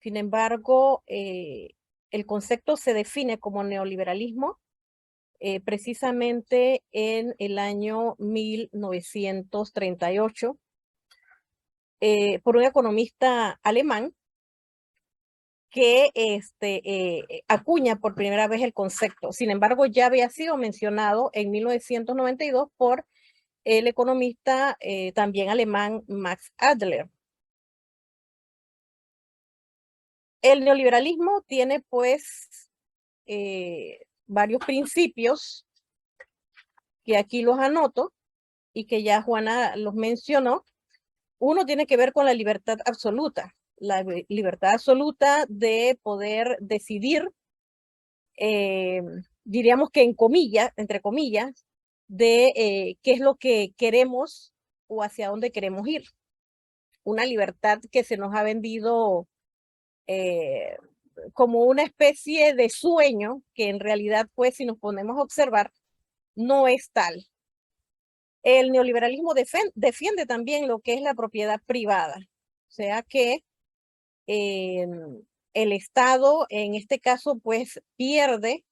Sin embargo, el concepto se define como neoliberalismo precisamente en el año 1938 por un economista alemán que acuña por primera vez el concepto. Sin embargo, ya había sido mencionado en 1992 por el economista también alemán Max Adler. El neoliberalismo tiene pues varios principios que aquí los anoto y que ya Juana los mencionó. Uno tiene que ver con la libertad absoluta de poder decidir, diríamos que entre comillas, de qué es lo que queremos o hacia dónde queremos ir. Una libertad que se nos ha vendido como una especie de sueño, que en realidad, pues, si nos ponemos a observar, no es tal. El neoliberalismo defiende también lo que es la propiedad privada, o sea que el Estado, en este caso, pues pierde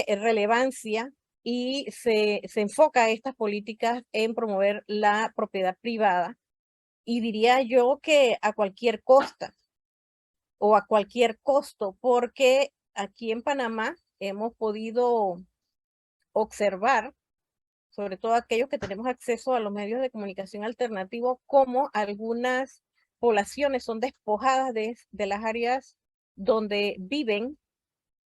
relevancia y se enfoca estas políticas en promover la propiedad privada, y diría yo que a cualquier costa o a cualquier costo, porque aquí en Panamá hemos podido observar, sobre todo aquellos que tenemos acceso a los medios de comunicación alternativos, como algunas poblaciones son despojadas de las áreas donde viven,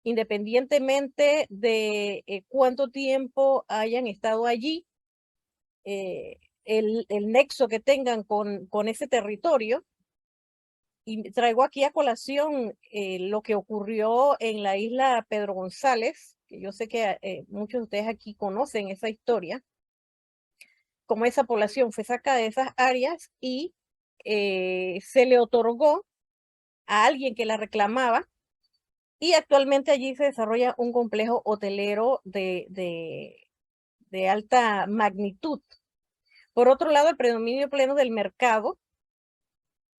independientemente de cuánto tiempo hayan estado allí, el nexo que tengan con ese territorio. Y traigo aquí a colación lo que ocurrió en la isla Pedro González, que yo sé que muchos de ustedes aquí conocen esa historia, cómo esa población fue sacada de esas áreas y se le otorgó a alguien que la reclamaba, y actualmente allí se desarrolla un complejo hotelero de alta magnitud. Por otro lado, el predominio pleno del mercado,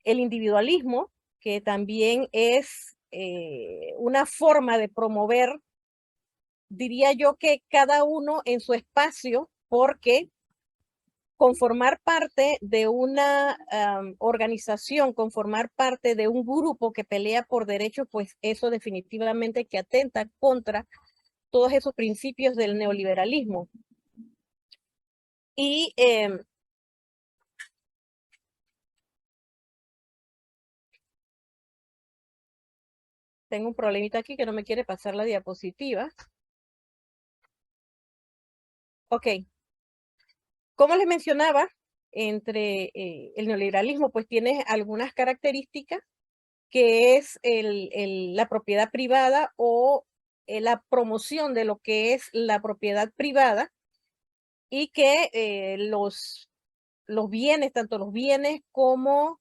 el individualismo, que también es una forma de promover, diría yo, que cada uno en su espacio, porque conformar parte de una organización, conformar parte de un grupo que pelea por derechos, pues eso definitivamente que atenta contra todos esos principios del neoliberalismo. Y tengo un problemita aquí que no me quiere pasar la diapositiva. Ok. Como les mencionaba, entre el neoliberalismo, pues tiene algunas características, que es la propiedad privada o la promoción de lo que es la propiedad privada, y que los bienes, tanto los bienes como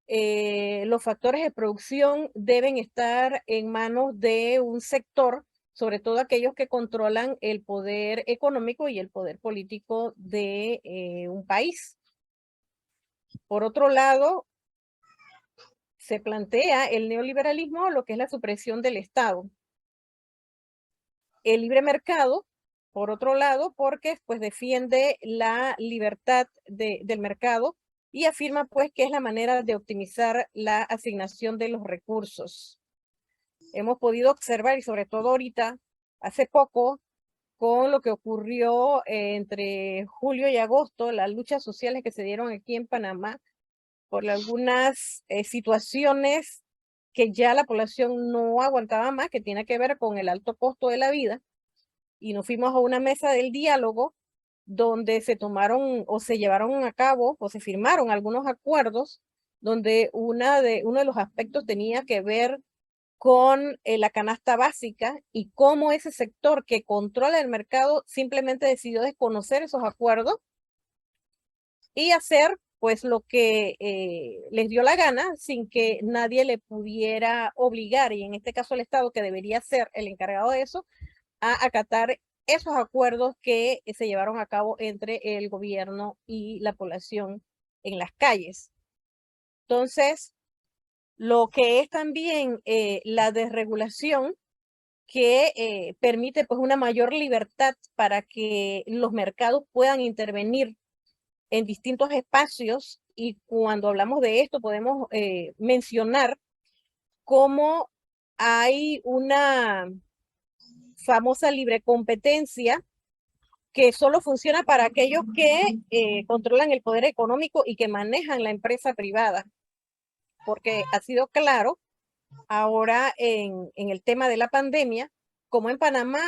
los factores de producción deben estar en manos de un sector, sobre todo aquellos que controlan el poder económico y el poder político de un país. Por otro lado, se plantea el neoliberalismo, lo que es la supresión del Estado. El libre mercado, por otro lado, porque pues defiende la libertad del mercado y afirma pues que es la manera de optimizar la asignación de los recursos. Hemos podido observar, y sobre todo ahorita, hace poco, con lo que ocurrió entre julio y agosto, las luchas sociales que se dieron aquí en Panamá, por algunas situaciones que ya la población no aguantaba más, que tiene que ver con el alto costo de la vida, y nos fuimos a una mesa del diálogo donde se tomaron o se llevaron a cabo o se firmaron algunos acuerdos donde uno de los aspectos tenía que ver con la canasta básica, y cómo ese sector que controla el mercado simplemente decidió desconocer esos acuerdos y hacer pues lo que les dio la gana sin que nadie le pudiera obligar, y en este caso el Estado, que debería ser el encargado de eso, a acatar esos acuerdos que se llevaron a cabo entre el gobierno y la población en las calles. Entonces, lo que es también la desregulación, que permite pues una mayor libertad para que los mercados puedan intervenir en distintos espacios, y cuando hablamos de esto podemos mencionar cómo hay una famosa libre competencia que solo funciona para aquellos que controlan el poder económico y que manejan la empresa privada, porque ha sido claro ahora en el tema de la pandemia, como en Panamá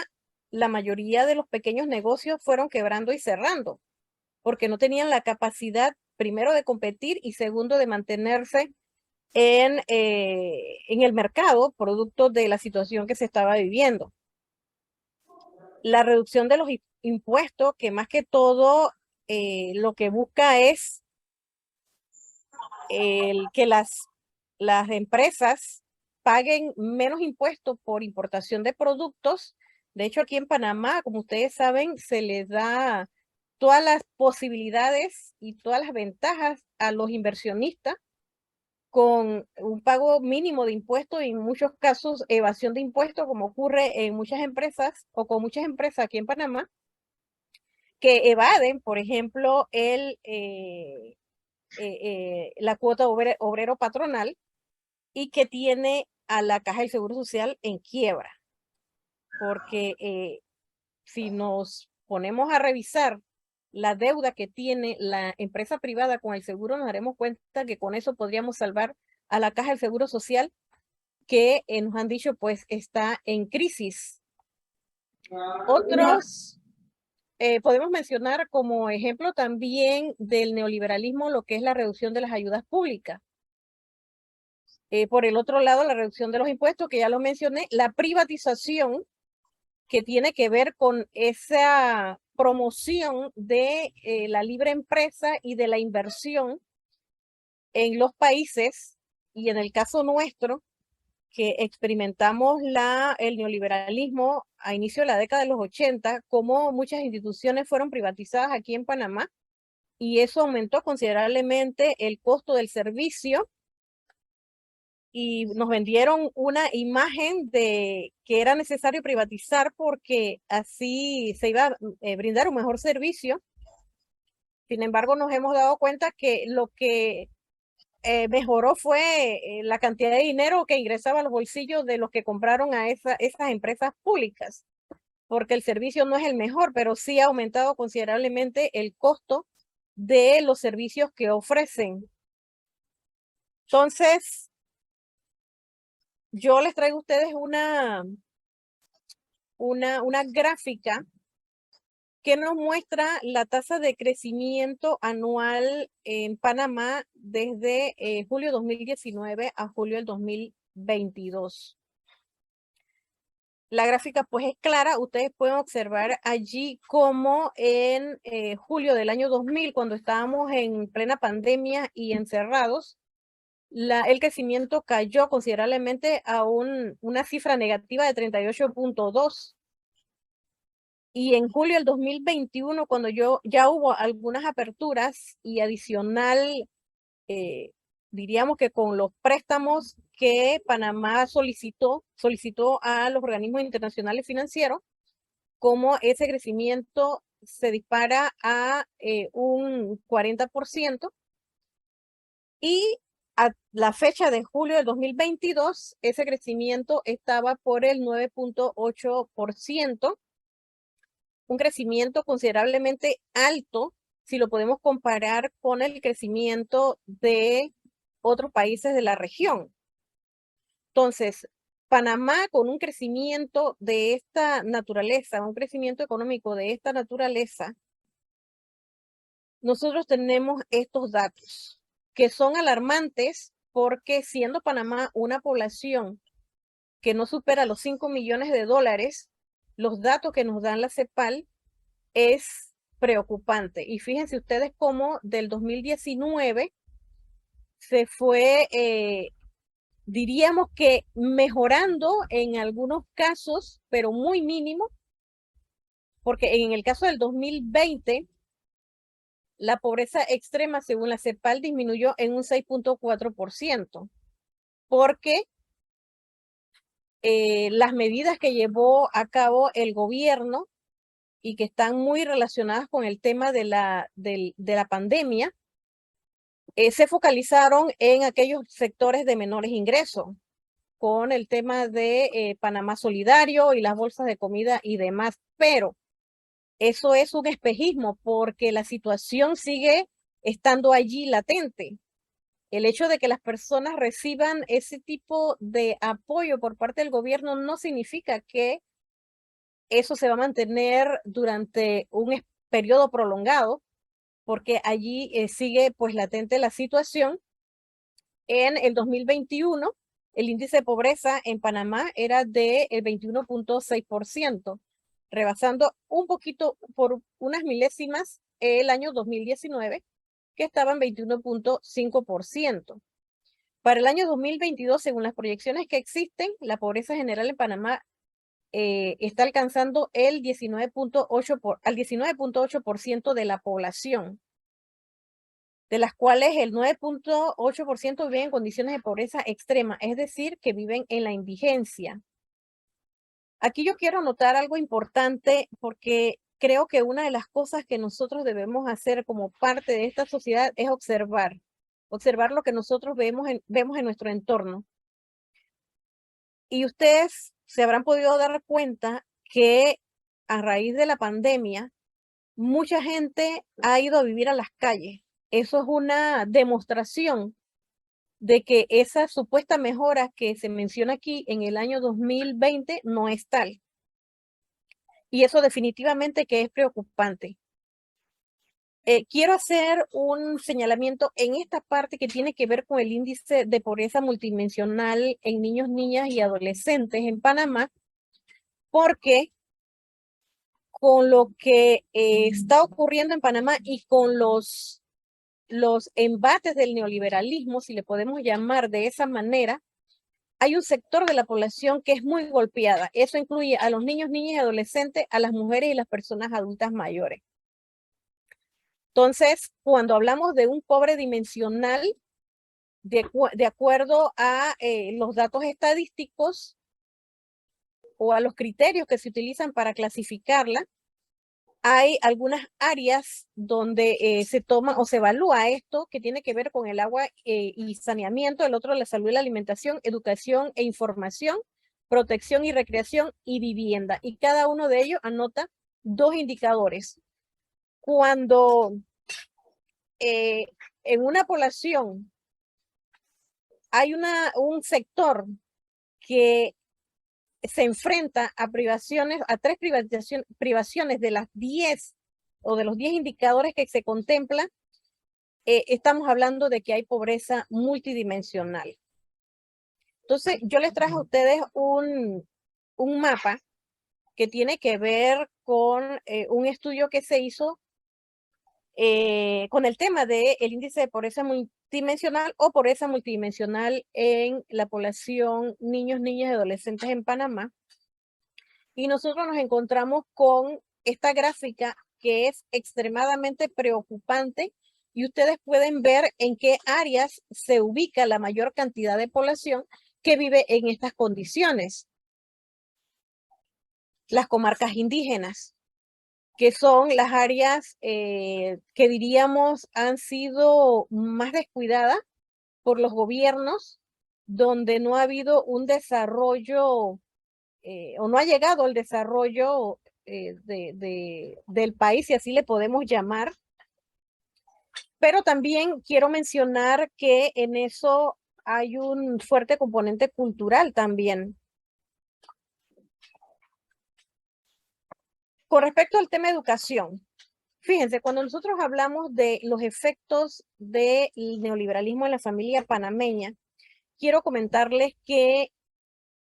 la mayoría de los pequeños negocios fueron quebrando y cerrando, porque no tenían la capacidad, primero, de competir, y segundo, de mantenerse en el mercado, producto de la situación que se estaba viviendo. La reducción de los impuestos, que más que todo lo que busca es que las empresas paguen menos impuestos por importación de productos. De hecho, aquí en Panamá, como ustedes saben, se les da todas las posibilidades y todas las ventajas a los inversionistas, con un pago mínimo de impuestos y en muchos casos evasión de impuestos, como ocurre en muchas empresas o con muchas empresas aquí en Panamá, que evaden, por ejemplo, la cuota obrero patronal, y que tiene a la Caja del Seguro Social en quiebra. Porque si nos ponemos a revisar la deuda que tiene la empresa privada con el seguro, nos daremos cuenta que con eso podríamos salvar a la Caja del Seguro Social, que nos han dicho pues está en crisis. Otros, podemos mencionar como ejemplo también del neoliberalismo lo que es la reducción de las ayudas públicas. Por el otro lado, la reducción de los impuestos, que ya lo mencioné, la privatización, que tiene que ver con esa promoción de la libre empresa y de la inversión en los países, y en el caso nuestro, que experimentamos el neoliberalismo a inicio de la década de los 80, como muchas instituciones fueron privatizadas aquí en Panamá, y eso aumentó considerablemente el costo del servicio, y nos vendieron una imagen de que era necesario privatizar porque así se iba a brindar un mejor servicio. Sin embargo, nos hemos dado cuenta que lo que mejoró fue la cantidad de dinero que ingresaba a los bolsillos de los que compraron a esas empresas públicas, porque el servicio no es el mejor, pero sí ha aumentado considerablemente el costo de los servicios que ofrecen. Entonces, yo les traigo a ustedes una gráfica que nos muestra la tasa de crecimiento anual en Panamá desde julio 2019 a julio del 2022. La gráfica pues es clara, ustedes pueden observar allí como en julio del año 2000, cuando estábamos en plena pandemia y encerrados, el crecimiento cayó considerablemente a una cifra negativa de 38.2. Y en julio del 2021, cuando ya hubo algunas aperturas y adicional, diríamos que con los préstamos que Panamá solicitó a los organismos internacionales financieros, como ese crecimiento se dispara a un 40%, y a la fecha de julio del 2022, ese crecimiento estaba por el 9.8%, un crecimiento considerablemente alto si lo podemos comparar con el crecimiento de otros países de la región. Entonces, Panamá, con un crecimiento de esta naturaleza, un crecimiento económico de esta naturaleza, nosotros tenemos estos datos que son alarmantes, porque siendo Panamá una población que no supera los 5 millones de dólares, los datos que nos dan la CEPAL es preocupante. Y fíjense ustedes cómo del 2019 se fue, diríamos que mejorando en algunos casos, pero muy mínimo, porque en el caso del 2020, la pobreza extrema, según la CEPAL, disminuyó en un 6.4%, porque las medidas que llevó a cabo el gobierno y que están muy relacionadas con el tema de la pandemia, se focalizaron en aquellos sectores de menores ingresos, con el tema de Panamá Solidario y las bolsas de comida y demás, pero eso es un espejismo porque la situación sigue estando allí latente. El hecho de que las personas reciban ese tipo de apoyo por parte del gobierno no significa que eso se va a mantener durante un periodo prolongado, porque allí sigue pues latente la situación. En el 2021, el índice de pobreza en Panamá era del 21.6%, rebasando un poquito por unas milésimas el año 2019, que estaba en 21.5%. Para el año 2022, según las proyecciones que existen, la pobreza general en Panamá está alcanzando el 19.8% de la población, de las cuales el 9.8% viven en condiciones de pobreza extrema, es decir, que viven en la indigencia. Aquí yo quiero anotar algo importante, porque creo que una de las cosas que nosotros debemos hacer como parte de esta sociedad es observar lo que nosotros vemos en nuestro entorno. Y ustedes se habrán podido dar cuenta que a raíz de la pandemia, mucha gente ha ido a vivir a las calles. Eso es una demostración de que esa supuesta mejora que se menciona aquí en el año 2020 no es tal. Y eso definitivamente que es preocupante. Quiero hacer un señalamiento en esta parte que tiene que ver con el índice de pobreza multidimensional en niños, niñas y adolescentes en Panamá, porque con lo que está ocurriendo en Panamá y con los embates del neoliberalismo, si le podemos llamar de esa manera, hay un sector de la población que es muy golpeada. Eso incluye a los niños, niñas y adolescentes, a las mujeres y las personas adultas mayores. Entonces, cuando hablamos de un pobre dimensional, de acuerdo a los datos estadísticos o a los criterios que se utilizan para clasificarla, hay algunas áreas donde se toma o se evalúa esto que tiene que ver con el agua y saneamiento, el otro la salud y la alimentación, educación e información, protección y recreación y vivienda. Y cada uno de ellos anota 2 indicadores. Cuando en una población hay un sector que se enfrenta a privaciones, a 3 privaciones de las 10 o de los 10 indicadores que se contemplan, estamos hablando de que hay pobreza multidimensional. Entonces, yo les traje a ustedes un mapa que tiene que ver con un estudio que se hizo con el tema del índice de pobreza multidimensional o pobreza multidimensional en la población niños, niñas y adolescentes en Panamá. Y nosotros nos encontramos con esta gráfica que es extremadamente preocupante y ustedes pueden ver en qué áreas se ubica la mayor cantidad de población que vive en estas condiciones. Las comarcas indígenas, que son las áreas que diríamos han sido más descuidadas por los gobiernos, donde no ha habido un desarrollo o no ha llegado el desarrollo del país, si así le podemos llamar. Pero también quiero mencionar que en eso hay un fuerte componente cultural también. Con respecto al tema de educación, fíjense, cuando nosotros hablamos de los efectos del neoliberalismo en la familia panameña, quiero comentarles que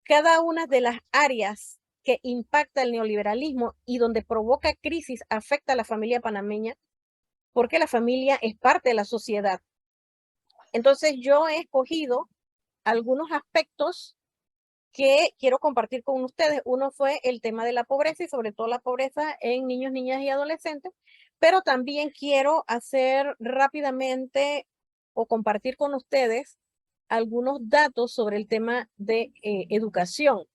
cada una de las áreas que impacta el neoliberalismo y donde provoca crisis afecta a la familia panameña, porque la familia es parte de la sociedad. Entonces yo he escogido algunos aspectos que quiero compartir con ustedes. Uno fue el tema de la pobreza y sobre todo la pobreza en niños, niñas y adolescentes, pero también quiero hacer rápidamente o compartir con ustedes algunos datos sobre el tema de educación,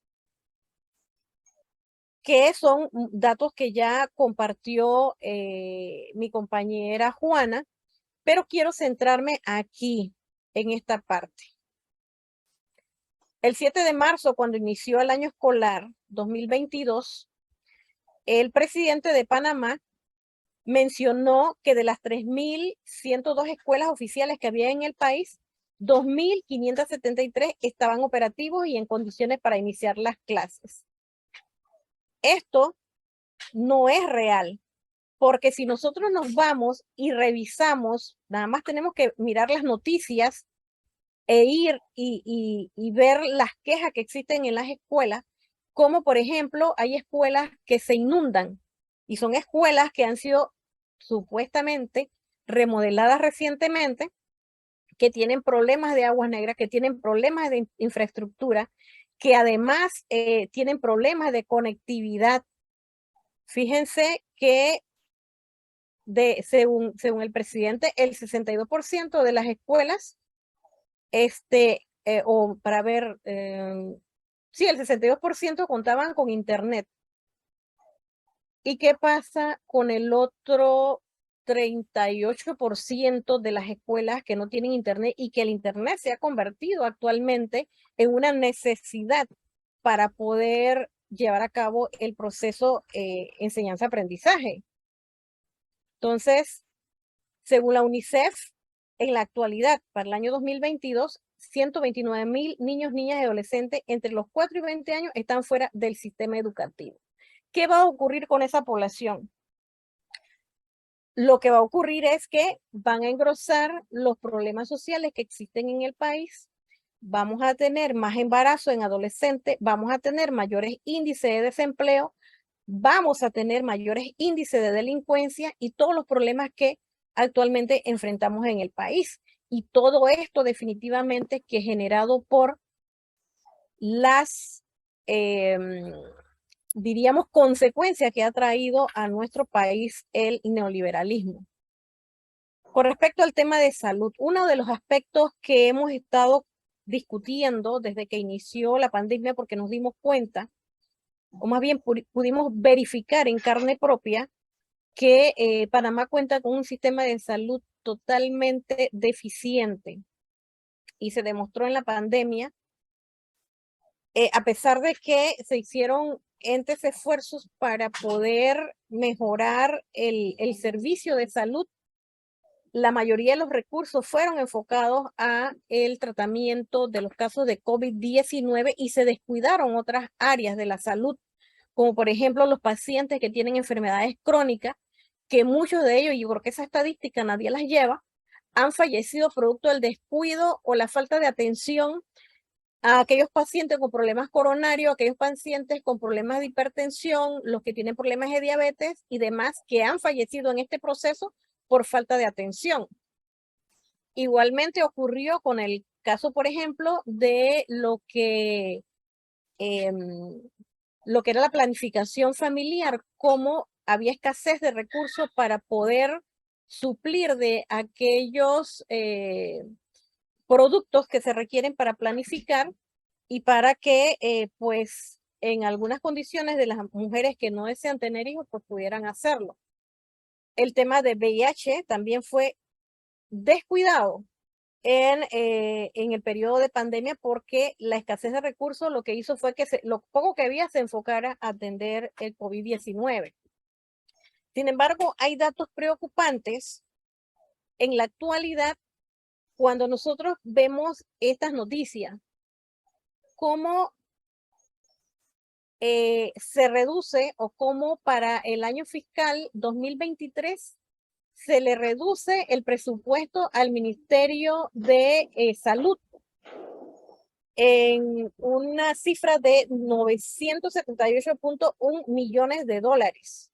que son datos que ya compartió mi compañera Juana, pero quiero centrarme aquí, en esta parte. El 7 de marzo, cuando inició el año escolar 2022, el presidente de Panamá mencionó que de las 3.102 escuelas oficiales que había en el país, 2.573 estaban operativos y en condiciones para iniciar las clases. Esto no es real, porque si nosotros nos vamos y revisamos, nada más tenemos que mirar las noticias e ir y ver las quejas que existen en las escuelas, como por ejemplo hay escuelas que se inundan y son escuelas que han sido supuestamente remodeladas recientemente, que tienen problemas de aguas negras, que tienen problemas de infraestructura, que además tienen problemas de conectividad. Fíjense que según el presidente, el 62% de las escuelas, o para ver, sí, el 62% contaban con internet. ¿Y qué pasa con el otro 38% de las escuelas que no tienen internet y que el internet se ha convertido actualmente en una necesidad para poder llevar a cabo el proceso enseñanza-aprendizaje? Entonces, según la UNICEF, en la actualidad, para el año 2022, 129.000 niños, niñas y adolescentes entre los 4 y 20 años están fuera del sistema educativo. ¿Qué va a ocurrir con esa población? Lo que va a ocurrir es que van a engrosar los problemas sociales que existen en el país. Vamos a tener más embarazo en adolescentes, vamos a tener mayores índices de desempleo, vamos a tener mayores índices de delincuencia y todos los problemas que actualmente enfrentamos en el país. Y todo esto definitivamente que es generado por las, diríamos, consecuencias que ha traído a nuestro país el neoliberalismo. Con respecto al tema de salud, uno de los aspectos que hemos estado discutiendo desde que inició la pandemia, porque nos dimos cuenta, o más bien pudimos verificar en carne propia, que Panamá cuenta con un sistema de salud totalmente deficiente. Y se demostró en la pandemia, a pesar de que se hicieron entes esfuerzos para poder mejorar el servicio de salud, la mayoría de los recursos fueron enfocados a el tratamiento de los casos de COVID-19 y se descuidaron otras áreas de la salud, como por ejemplo los pacientes que tienen enfermedades crónicas, que muchos de ellos, y yo creo que esa estadística nadie las lleva, han fallecido producto del descuido o la falta de atención a aquellos pacientes con problemas coronarios, aquellos pacientes con problemas de hipertensión, los que tienen problemas de diabetes y demás, que han fallecido en este proceso por falta de atención. Igualmente ocurrió con el caso, por ejemplo, de lo que era la planificación familiar, cómo había escasez de recursos para poder suplir de aquellos productos que se requieren para planificar y para que, pues, en algunas condiciones de las mujeres que no desean tener hijos, pues pudieran hacerlo. El tema de VIH también fue descuidado en el periodo de pandemia porque la escasez de recursos lo que hizo fue que lo poco que había se enfocara a atender el COVID-19. Sin embargo, hay datos preocupantes en la actualidad cuando nosotros vemos estas noticias, cómo se reduce o cómo para el año fiscal 2023 se le reduce el presupuesto al Ministerio de Salud en una cifra de 978.1 millones de dólares.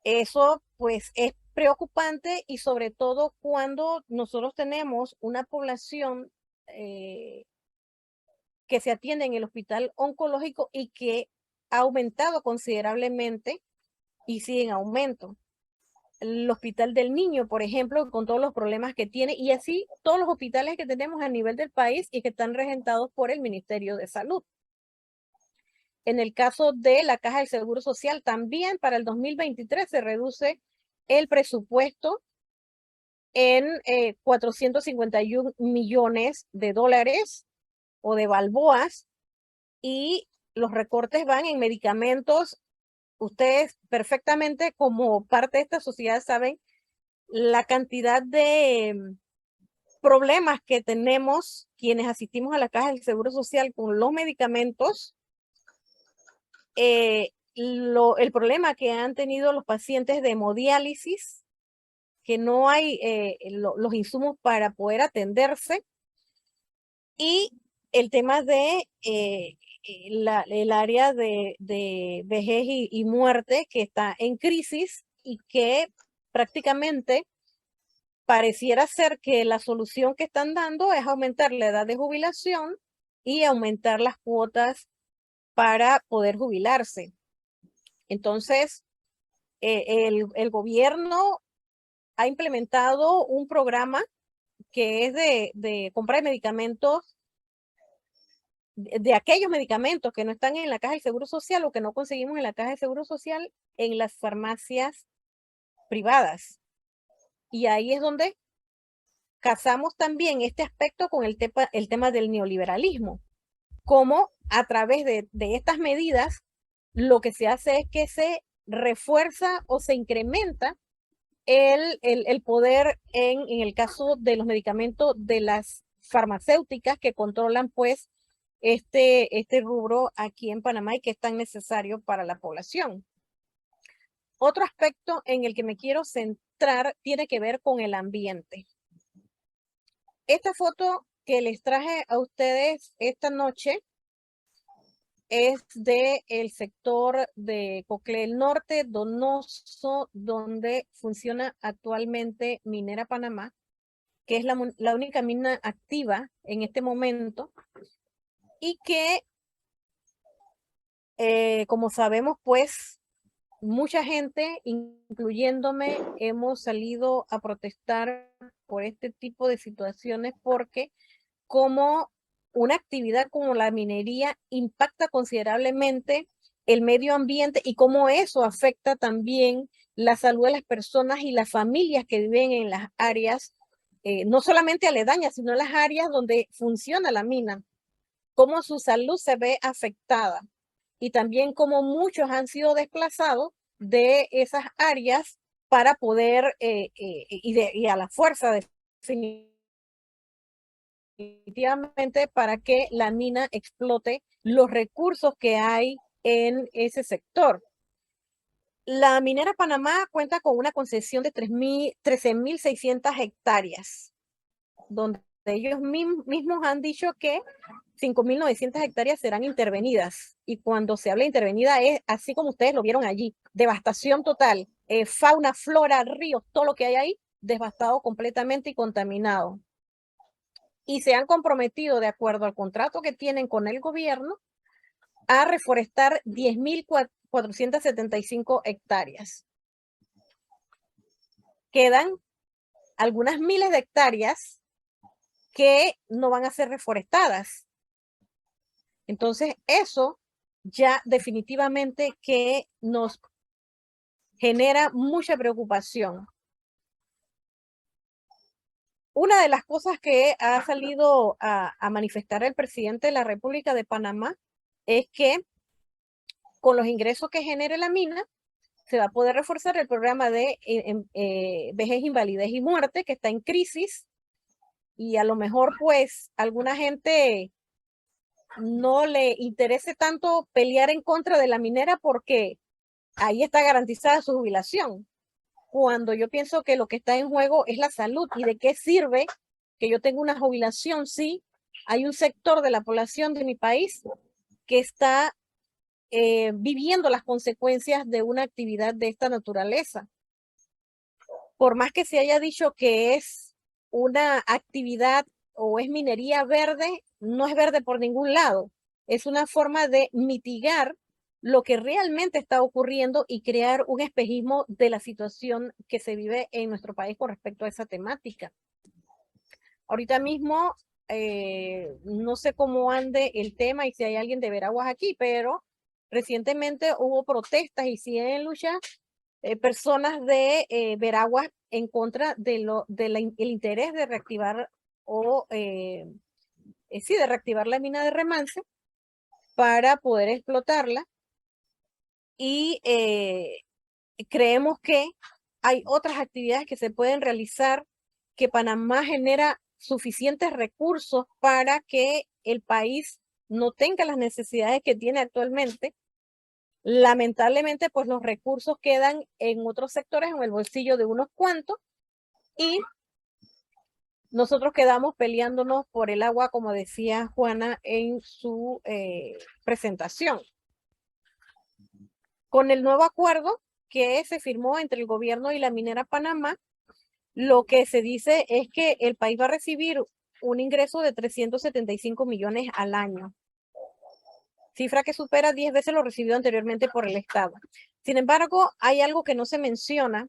Eso pues es preocupante y sobre todo cuando nosotros tenemos una población que se atiende en el hospital oncológico y que ha aumentado considerablemente y sigue en aumento. El Hospital del Niño, por ejemplo, con todos los problemas que tiene, y así todos los hospitales que tenemos a nivel del país y que están regentados por el Ministerio de Salud. En el caso de la Caja del Seguro Social, también para el 2023 se reduce el presupuesto en 451 millones de dólares o de balboas, y los recortes van en medicamentos. Ustedes perfectamente como parte de esta sociedad saben la cantidad de problemas que tenemos quienes asistimos a la Caja del Seguro Social con los medicamentos, el problema que han tenido los pacientes de hemodiálisis, que no hay los insumos para poder atenderse, y el tema de el área de vejez y muerte que está en crisis y que prácticamente pareciera ser que la solución que están dando es aumentar la edad de jubilación y aumentar las cuotas para poder jubilarse. Entonces, el gobierno ha implementado un programa que es de compra de medicamentos, de aquellos medicamentos que no están en la Caja del Seguro Social o que no conseguimos en la Caja del Seguro Social, en las farmacias privadas. Y ahí es donde casamos también este aspecto con el tema del neoliberalismo. Como a través de estas medidas, lo que se hace es que se refuerza o se incrementa el poder en el caso de los medicamentos de las farmacéuticas que controlan pues este rubro aquí en Panamá y que es tan necesario para la población. Otro aspecto en el que me quiero centrar tiene que ver con el ambiente. Esta foto que les traje a ustedes esta noche es del sector de Coclé Norte, Donoso, donde funciona actualmente Minera Panamá, que es la única mina activa en este momento y que, como sabemos, pues, mucha gente, incluyéndome, hemos salido a protestar por este tipo de situaciones porque como una actividad como la minería impacta considerablemente el medio ambiente y cómo eso afecta también la salud de las personas y las familias que viven en las áreas, no solamente aledañas, sino en las áreas donde funciona la mina, cómo su salud se ve afectada y también cómo muchos han sido desplazados de esas áreas para poder, y a la fuerza definitivamente para que la mina explote los recursos que hay en ese sector. La minera Panamá cuenta con una concesión de 13.600 hectáreas, donde ellos mismos han dicho que 5.900 hectáreas serán intervenidas. Y cuando se habla de intervenida es así como ustedes lo vieron allí, devastación total, fauna, flora, ríos, todo lo que hay ahí, devastado completamente y contaminado. Y se han comprometido, de acuerdo al contrato que tienen con el gobierno, a reforestar 10.475 hectáreas. Quedan algunas miles de hectáreas que no van a ser reforestadas. Entonces, eso ya definitivamente que nos genera mucha preocupación. Una de las cosas que ha salido a manifestar el presidente de la República de Panamá es que con los ingresos que genere la mina, se va a poder reforzar el programa de vejez, invalidez y muerte, que está en crisis, y a lo mejor pues alguna gente no le interese tanto pelear en contra de la minera porque ahí está garantizada su jubilación. Cuando yo pienso que lo que está en juego es la salud y de qué sirve que yo tenga una jubilación si hay un sector de la población de mi país que está viviendo las consecuencias de una actividad de esta naturaleza. Por más que se haya dicho que es una actividad o es minería verde, no es verde por ningún lado. Es una forma de mitigar lo que realmente está ocurriendo y crear un espejismo de la situación que se vive en nuestro país con respecto a esa temática. Ahorita mismo, no sé cómo ande el tema y si hay alguien de Veraguas aquí, pero recientemente hubo protestas y siguen lucha personas de Veraguas en contra de el interés de reactivar de reactivar la mina de Remanse para poder explotarla. Y creemos que hay otras actividades que se pueden realizar, que Panamá genera suficientes recursos para que el país no tenga las necesidades que tiene actualmente. Lamentablemente, pues los recursos quedan en otros sectores, en el bolsillo de unos cuantos, y nosotros quedamos peleándonos por el agua, como decía Juana en su presentación. Con el nuevo acuerdo que se firmó entre el gobierno y la minera Panamá, lo que se dice es que el país va a recibir un ingreso de 375 millones al año, cifra que supera 10 veces lo recibido anteriormente por el Estado. Sin embargo, hay algo que no se menciona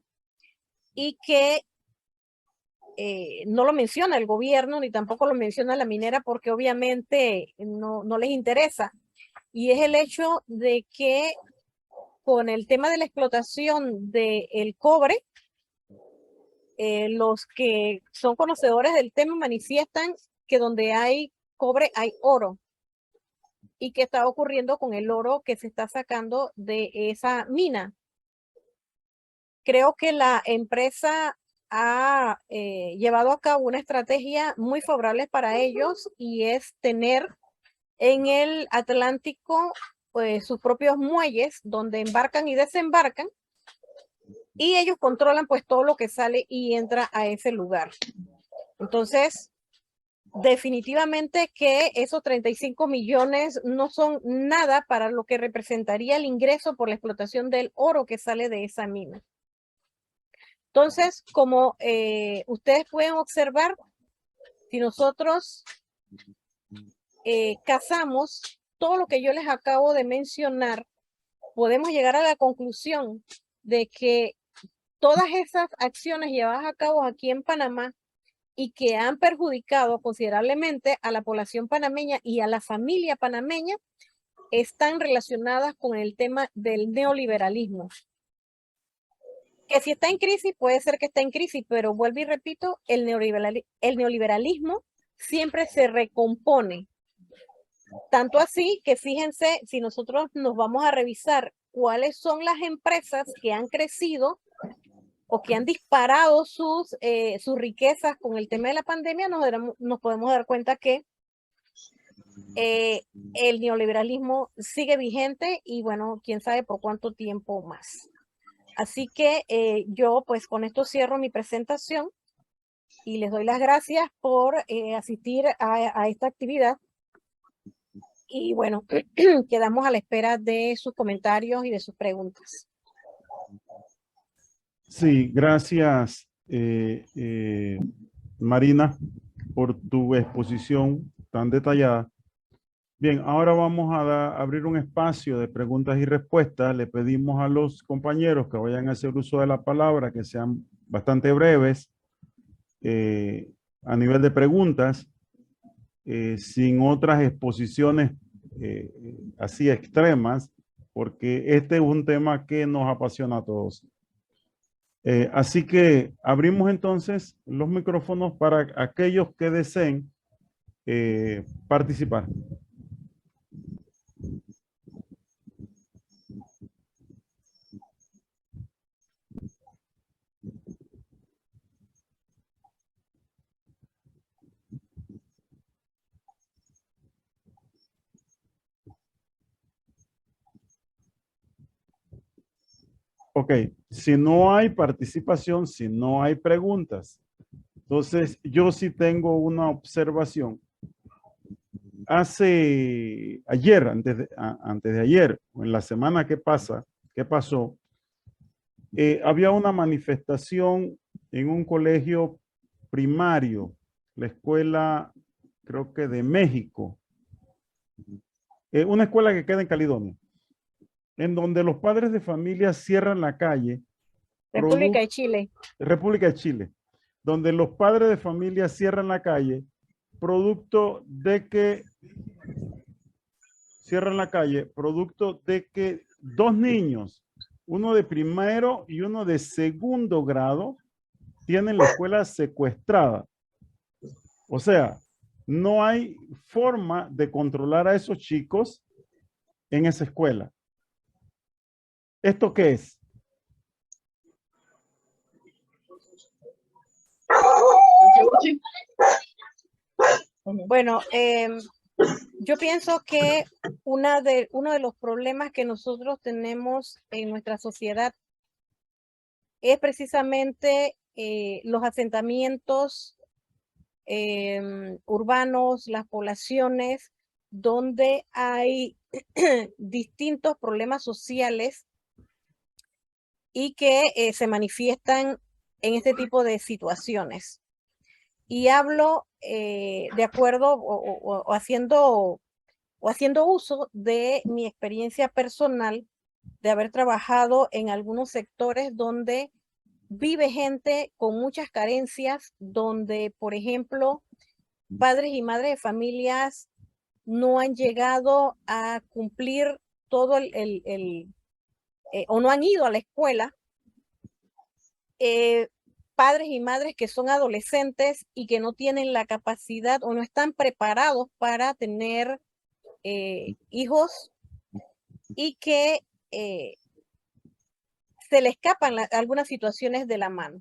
y que no lo menciona el gobierno ni tampoco lo menciona la minera porque obviamente no les interesa, y es el hecho de que con el tema de la explotación del cobre, los que son conocedores del tema manifiestan que donde hay cobre hay oro. ¿Y qué está ocurriendo con el oro que se está sacando de esa mina? creo que la empresa ha llevado a cabo una estrategia muy favorable para ellos y es tener en el Atlántico pues, sus propios muelles donde embarcan y desembarcan y ellos controlan pues todo lo que sale y entra a ese lugar. Entonces, definitivamente que esos 35 millones no son nada para lo que representaría el ingreso por la explotación del oro que sale de esa mina. Entonces, como ustedes pueden observar, si nosotros casamos todo lo que yo les acabo de mencionar, podemos llegar a la conclusión de que todas esas acciones llevadas a cabo aquí en Panamá y que han perjudicado considerablemente a la población panameña y a la familia panameña están relacionadas con el tema del neoliberalismo. Que si está en crisis, puede ser que está en crisis, pero vuelvo y repito, el neoliberalismo siempre se recompone. Tanto así que fíjense, si nosotros nos vamos a revisar cuáles son las empresas que han crecido o que han disparado sus riquezas con el tema de la pandemia, nos podemos dar cuenta que el neoliberalismo sigue vigente y bueno, quién sabe por cuánto tiempo más. Así que yo pues con esto cierro mi presentación y les doy las gracias por asistir a esta actividad. Y bueno, quedamos a la espera de sus comentarios y de sus preguntas. Sí, gracias, Marina, por tu exposición tan detallada. Bien, ahora vamos a abrir un espacio de preguntas y respuestas. Le pedimos a los compañeros que vayan a hacer uso de la palabra, que sean bastante breves a nivel de preguntas, sin otras exposiciones así extremas, porque este es un tema que nos apasiona a todos. Así que abrimos entonces los micrófonos para aquellos que deseen participar. Ok, si no hay participación, si no hay preguntas, entonces yo sí tengo una observación. Ayer, antes de ayer, en la semana que pasó, había una manifestación en un colegio primario, la escuela, creo que de México, una escuela que queda en Caledonia, en donde los padres de familia cierran la calle. República de Chile. República de Chile, donde los padres de familia cierran la calle, producto de que dos niños, uno de primero y uno de segundo grado, tienen la escuela secuestrada. O sea, no hay forma de controlar a esos chicos en esa escuela. ¿Esto qué es? Bueno, yo pienso que uno de los problemas que nosotros tenemos en nuestra sociedad es precisamente los asentamientos urbanos, las poblaciones donde hay distintos problemas sociales y que se manifiestan en este tipo de situaciones. Y hablo de acuerdo o haciendo uso de mi experiencia personal de haber trabajado en algunos sectores donde vive gente con muchas carencias, donde, por ejemplo, padres y madres de familias no han llegado a cumplir todo o no han ido a la escuela. Padres y madres que son adolescentes y que no tienen la capacidad o no están preparados para tener hijos y que se le escapan algunas situaciones de la mano.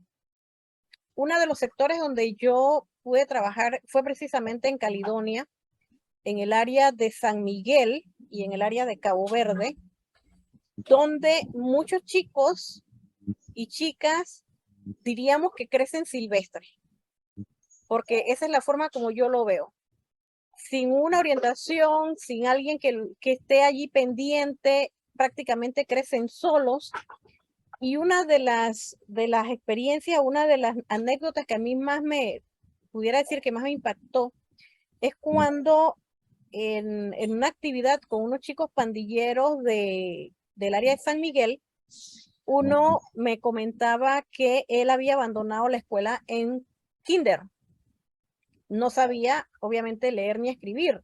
Uno de los sectores donde yo pude trabajar fue precisamente en Caledonia, en el área de San Miguel y en el área de Cabo Verde, donde muchos chicos y chicas diríamos que crecen silvestres, porque esa es la forma como yo lo veo. Sin una orientación, sin alguien que esté allí pendiente, prácticamente crecen solos. Y una de las experiencias, una de las anécdotas que a mí más pudiera decir que más me impactó, es cuando en una actividad con unos chicos pandilleros del área de San Miguel, uno me comentaba que él había abandonado la escuela en kinder. No sabía, obviamente, leer ni escribir.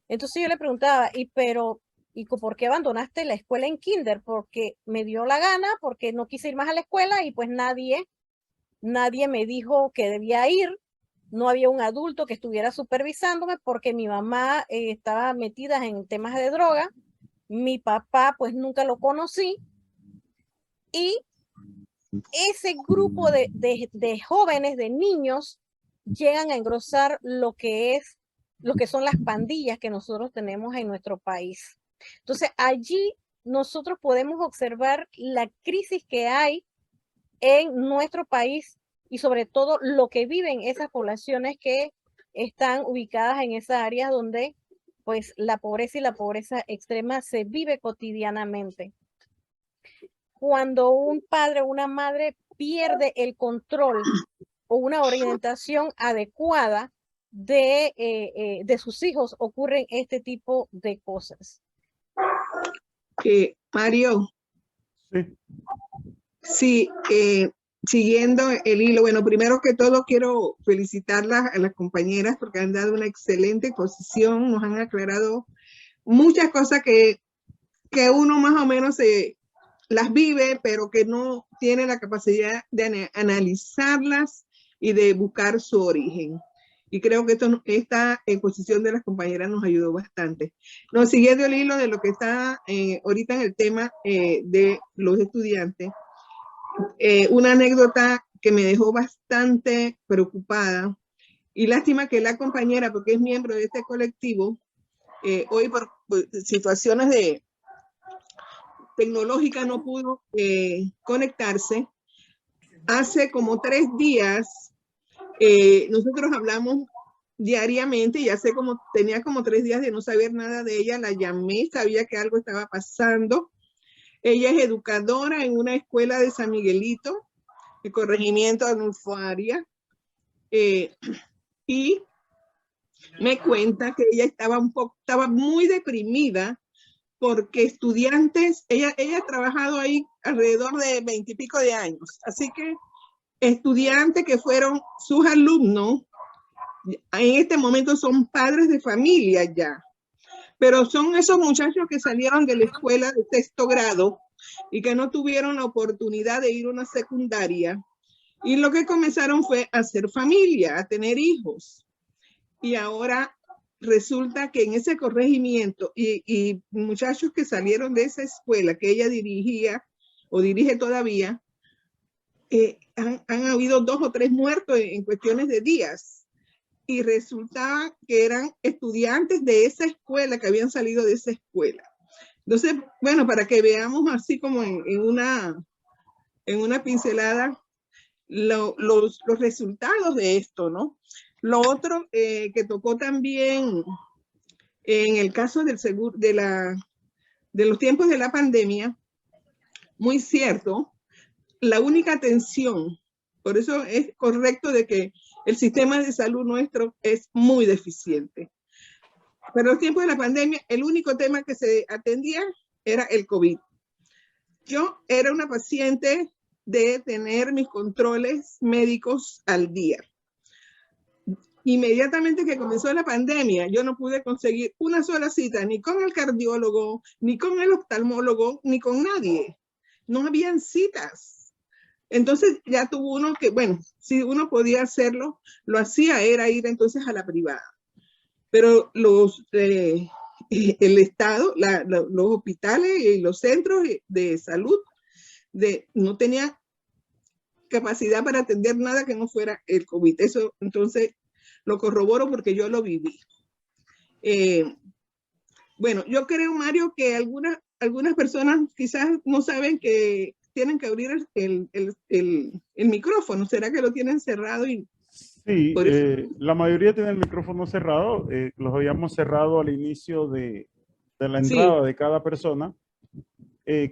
Entonces yo le preguntaba, ¿y por qué abandonaste la escuela en kinder? Porque me dio la gana, porque no quise ir más a la escuela y pues nadie me dijo que debía ir. No había un adulto que estuviera supervisándome porque mi mamá estaba metida en temas de droga. Mi papá pues nunca lo conocí. Y ese grupo de jóvenes, de niños, llegan a engrosar lo que son las pandillas que nosotros tenemos en nuestro país. Entonces, allí nosotros podemos observar la crisis que hay en nuestro país y sobre todo lo que viven esas poblaciones que están ubicadas en esas áreas donde pues la pobreza y la pobreza extrema se vive cotidianamente. Cuando un padre o una madre pierde el control o una orientación adecuada de sus hijos, ocurren este tipo de cosas. Mario, Sí, sí, siguiendo el hilo, bueno, primero que todo quiero felicitarlas a las compañeras porque han dado una excelente exposición, nos han aclarado muchas cosas que uno más o menos las vive, pero que no tiene la capacidad de analizarlas y de buscar su origen. Y creo que esta exposición de las compañeras nos ayudó bastante. No, siguiendo el hilo de lo que está ahorita en el tema de los estudiantes, una anécdota que me dejó bastante preocupada y lástima que la compañera, porque es miembro de este colectivo, hoy por situaciones de tecnológica no pudo conectarse. Hace como 3 días, nosotros hablamos diariamente, tenía como 3 días de no saber nada de ella, la llamé, sabía que algo estaba pasando. Ella es educadora en una escuela de San Miguelito, el corregimiento de Arnulfo Arias, y me cuenta que ella estaba muy deprimida porque estudiantes, ella ha trabajado ahí alrededor de 20 y pico de años, así que estudiantes que fueron sus alumnos, en este momento son padres de familia ya, pero son esos muchachos que salieron de la escuela de 6º grado y que no tuvieron la oportunidad de ir a una secundaria, y lo que comenzaron fue a hacer familia, a tener hijos, y ahora resulta que en ese corregimiento y muchachos que salieron de esa escuela que ella dirigía o dirige todavía, han habido 2 o 3 muertos en cuestiones de días, y resultaba que eran estudiantes de esa escuela, que habían salido de esa escuela. Entonces, bueno, para que veamos así como en una pincelada los resultados de esto, ¿no? Lo otro que tocó también en el caso del seguro, de los tiempos de la pandemia, muy cierto, la única atención, por eso es correcto de que el sistema de salud nuestro es muy deficiente. Pero en los tiempos de la pandemia, el único tema que se atendía era el COVID. Yo era una paciente de tener mis controles médicos al día. Inmediatamente que comenzó la pandemia, yo no pude conseguir una sola cita, ni con el cardiólogo, ni con el oftalmólogo, ni con nadie. No habían citas. Entonces ya tuvo uno que, bueno, si uno podía hacerlo, lo hacía, era ir entonces a la privada. Pero el Estado, los hospitales y los centros de salud no tenía capacidad para atender nada que no fuera el COVID. Eso entonces lo corroboro porque yo lo viví. Bueno, yo creo, Mario, que algunas personas quizás no saben que tienen que abrir el micrófono. ¿Será que lo tienen cerrado? Sí, por eso? la mayoría tiene el micrófono cerrado. Los habíamos cerrado al inicio de la entrada Sí. de cada persona.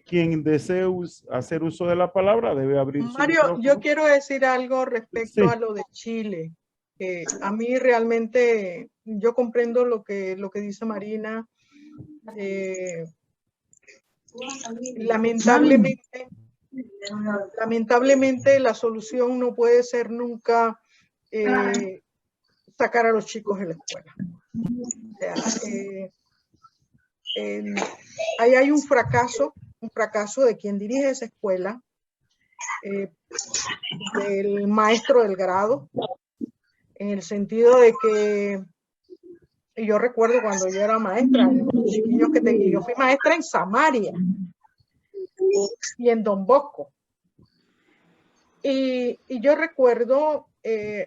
Quien desee hacer uso de la palabra debe abrir su Mario, yo micrófono. quiero decir algo respecto Sí. a lo de Chile. A mí realmente, yo comprendo lo que dice Marina. Lamentablemente la solución no puede ser nunca sacar a los chicos de la escuela. O sea, ahí hay un fracaso de quien dirige esa escuela, del maestro del grado, en el sentido de que yo recuerdo cuando yo era maestra, los chiquillos yo fui maestra en Samaria y en Don Bosco. Y yo recuerdo,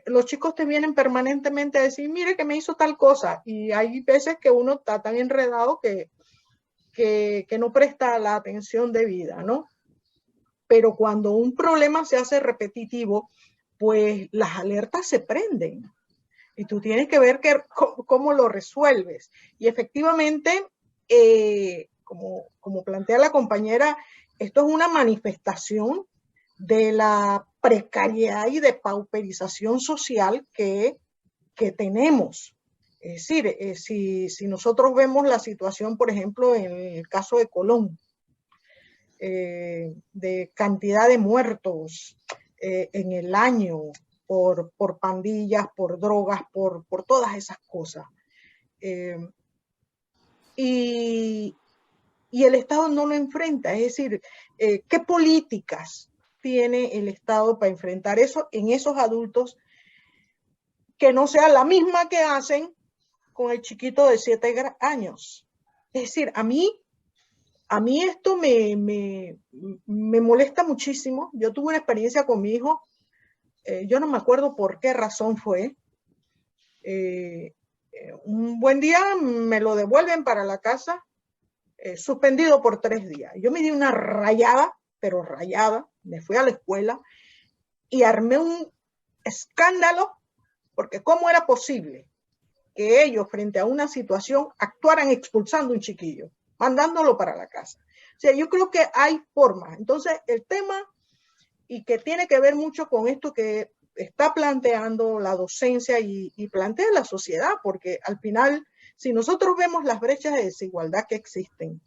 los chicos te vienen permanentemente a decir, mire que me hizo tal cosa. Y hay veces que uno está tan enredado que no presta la atención debida, ¿no? Pero cuando un problema se hace repetitivo, pues las alertas se prenden. Y tú tienes que ver cómo lo resuelves. Y efectivamente, como plantea la compañera, esto es una manifestación de la precariedad y de pauperización social que tenemos. Es decir, si nosotros vemos la situación, por ejemplo, en el caso de Colón, de cantidad de muertos en el año, por pandillas, por drogas, por todas esas cosas. Y el Estado no lo enfrenta. Es decir, ¿qué políticas tiene el Estado para enfrentar eso en esos adultos que no sea la misma que hacen con el chiquito de 7 años? Es decir, a mí esto me molesta muchísimo. Yo tuve una experiencia con mi hijo. Yo no me acuerdo por qué razón fue. Un buen día me lo devuelven para la casa, suspendido por 3 días. Yo me di una rayada, pero rayada. Me fui a la escuela y armé un escándalo, porque ¿cómo era posible que ellos, frente a una situación, actuaran expulsando un chiquillo, mandándolo para la casa? O sea, yo creo que hay formas. Entonces, el tema, y que tiene que ver mucho con esto que está planteando la docencia y plantea la sociedad, porque al final, si nosotros vemos las brechas de desigualdad que existen,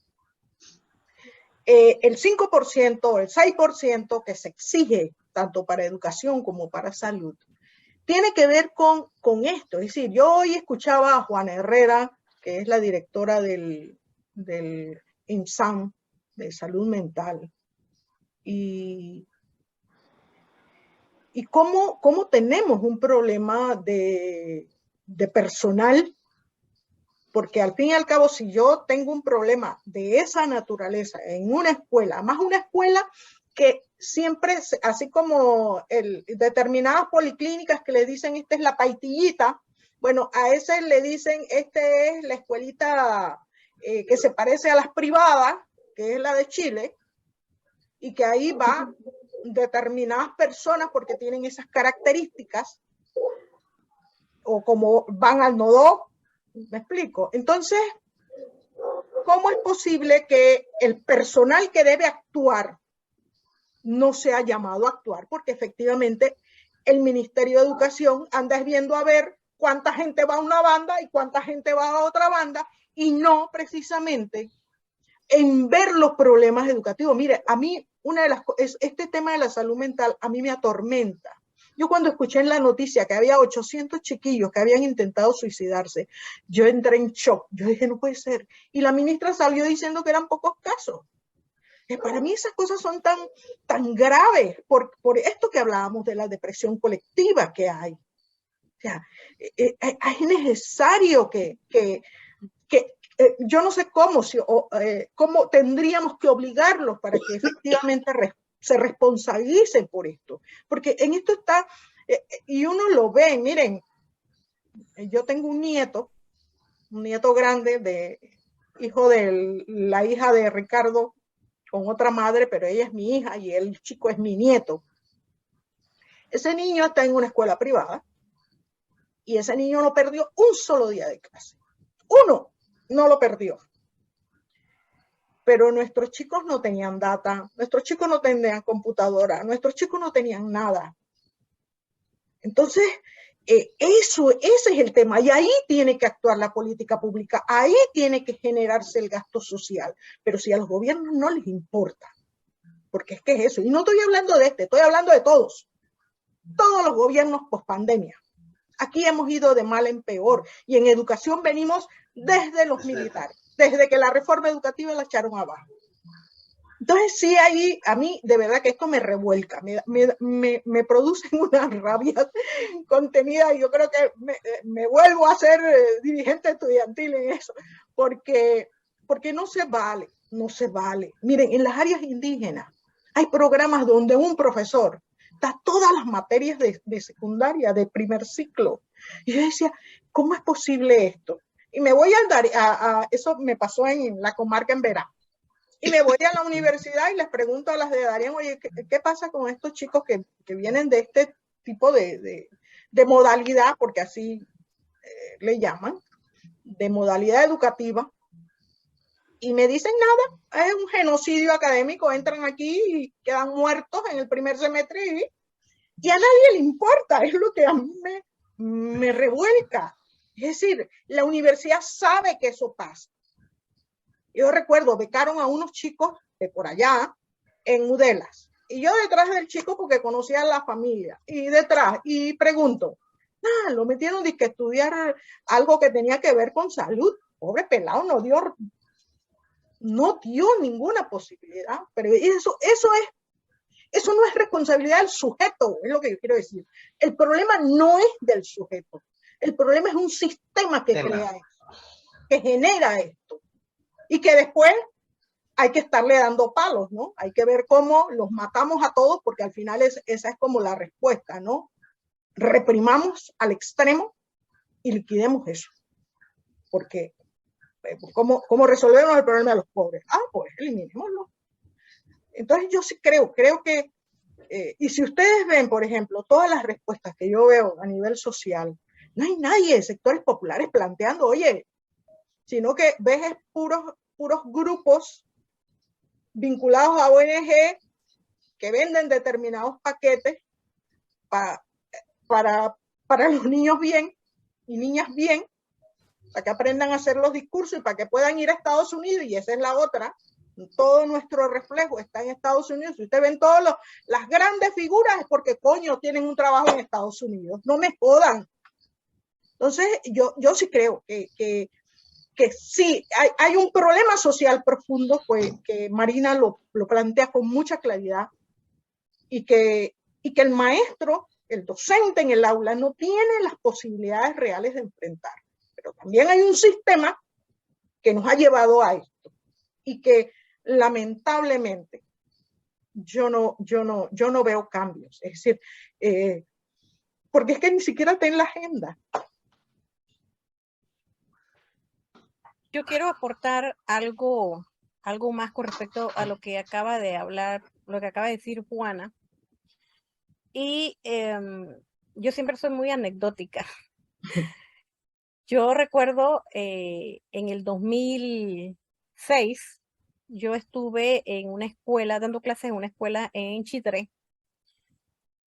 el 5%, el 6% que se exige tanto para educación como para salud, tiene que ver con esto. Es decir, yo hoy escuchaba a Juana Herrera, que es la directora del INSAM, de salud mental, y cómo tenemos un problema de personal, porque al fin y al cabo, si yo tengo un problema de esa naturaleza en una escuela, más una escuela que siempre, así como determinadas policlínicas que le dicen, esta es la paitillita, bueno, a ese le dicen, esta es la escuelita que se parece a las privadas, que es la de Chile, y que ahí va determinadas personas porque tienen esas características, o como van al nodo. ¿Me explico? Entonces, ¿cómo es posible que el personal que debe actuar no sea llamado a actuar? Porque efectivamente el Ministerio de Educación anda viendo a ver cuánta gente va a una banda y cuánta gente va a otra banda, y no precisamente en ver los problemas educativos. Mire, a mí este tema de la salud mental a mí me atormenta. Yo cuando escuché en la noticia que había 800 chiquillos que habían intentado suicidarse, yo entré en shock. Yo dije, no puede ser. Y la ministra salió diciendo que eran pocos casos. Para mí esas cosas son tan graves por esto que hablábamos de la depresión colectiva que hay. O sea, es necesario que yo no sé cómo tendríamos que obligarlos para que efectivamente se responsabilicen por esto, porque en esto está, y uno lo ve, miren, yo tengo un nieto grande, hijo de la hija de Ricardo con otra madre, pero ella es mi hija y el chico es mi nieto. Ese niño está en una escuela privada y ese niño no perdió un solo día de clase. Uno no lo perdió. Pero nuestros chicos no tenían data, nuestros chicos no tenían computadora, nuestros chicos no tenían nada. Entonces, ese es el tema, y ahí tiene que actuar la política pública, ahí tiene que generarse el gasto social, pero si a los gobiernos no les importa, porque es que es eso, y no estoy hablando de estoy hablando de todos los gobiernos post pandemia. Aquí hemos ido de mal en peor, y en educación venimos desde los militares, desde que la reforma educativa la echaron abajo. Entonces sí, ahí a mí de verdad que esto me revuelca, me produce una rabia contenida y yo creo que me vuelvo a ser dirigente estudiantil en eso, porque no se vale, no se vale. Miren, en las áreas indígenas hay programas donde un profesor da todas las materias de secundaria, de primer ciclo. Y yo decía, ¿cómo es posible esto? Y me voy a eso me pasó en la comarca en Verá. Y me voy a la universidad y les pregunto a las de Darién, oye, ¿qué pasa con estos chicos que vienen de este tipo de modalidad, porque así le llaman, de modalidad educativa? Y me dicen nada, es un genocidio académico, entran aquí y quedan muertos en el primer semestre y a nadie le importa, es lo que a mí me revuelca. Es decir, la universidad sabe que eso pasa. Yo recuerdo, becaron a unos chicos de por allá en Udelas. Y yo detrás del chico porque conocía a la familia. Y detrás, y pregunto, lo metieron de que estudiar algo que tenía que ver con salud. Pobre pelado, no dio ninguna posibilidad. Pero eso no es responsabilidad del sujeto, es lo que yo quiero decir. El problema no es del sujeto. El problema es un sistema que crea esto, que genera esto. Y que después hay que estarle dando palos, ¿no? Hay que ver cómo los matamos a todos, porque al final esa es como la respuesta, ¿no? Reprimamos al extremo y liquidemos eso. Porque, ¿cómo resolvemos el problema de los pobres? Pues eliminémoslo. Entonces yo sí creo que, y si ustedes ven, por ejemplo, todas las respuestas que yo veo a nivel social, no hay nadie de sectores populares planteando, oye, sino que ves puros grupos vinculados a ONG que venden determinados paquetes para los niños bien y niñas bien, para que aprendan a hacer los discursos y para que puedan ir a Estados Unidos, y esa es la otra. Todo nuestro reflejo está en Estados Unidos. Si ustedes ven todas las grandes figuras es porque coño tienen un trabajo en Estados Unidos. No me jodan. Entonces yo sí creo que sí, hay un problema social profundo que Marina lo plantea con mucha claridad y que el maestro, el docente en el aula no tiene las posibilidades reales de enfrentar. Pero también hay un sistema que nos ha llevado a esto y que lamentablemente yo no veo cambios. Es decir, porque es que ni siquiera está en la agenda. Yo quiero aportar algo más con respecto a lo que acaba de hablar, lo que acaba de decir Juana. Y yo siempre soy muy anecdótica. Yo recuerdo en el 2006, yo estuve en una escuela, dando clases en una escuela en Chitré.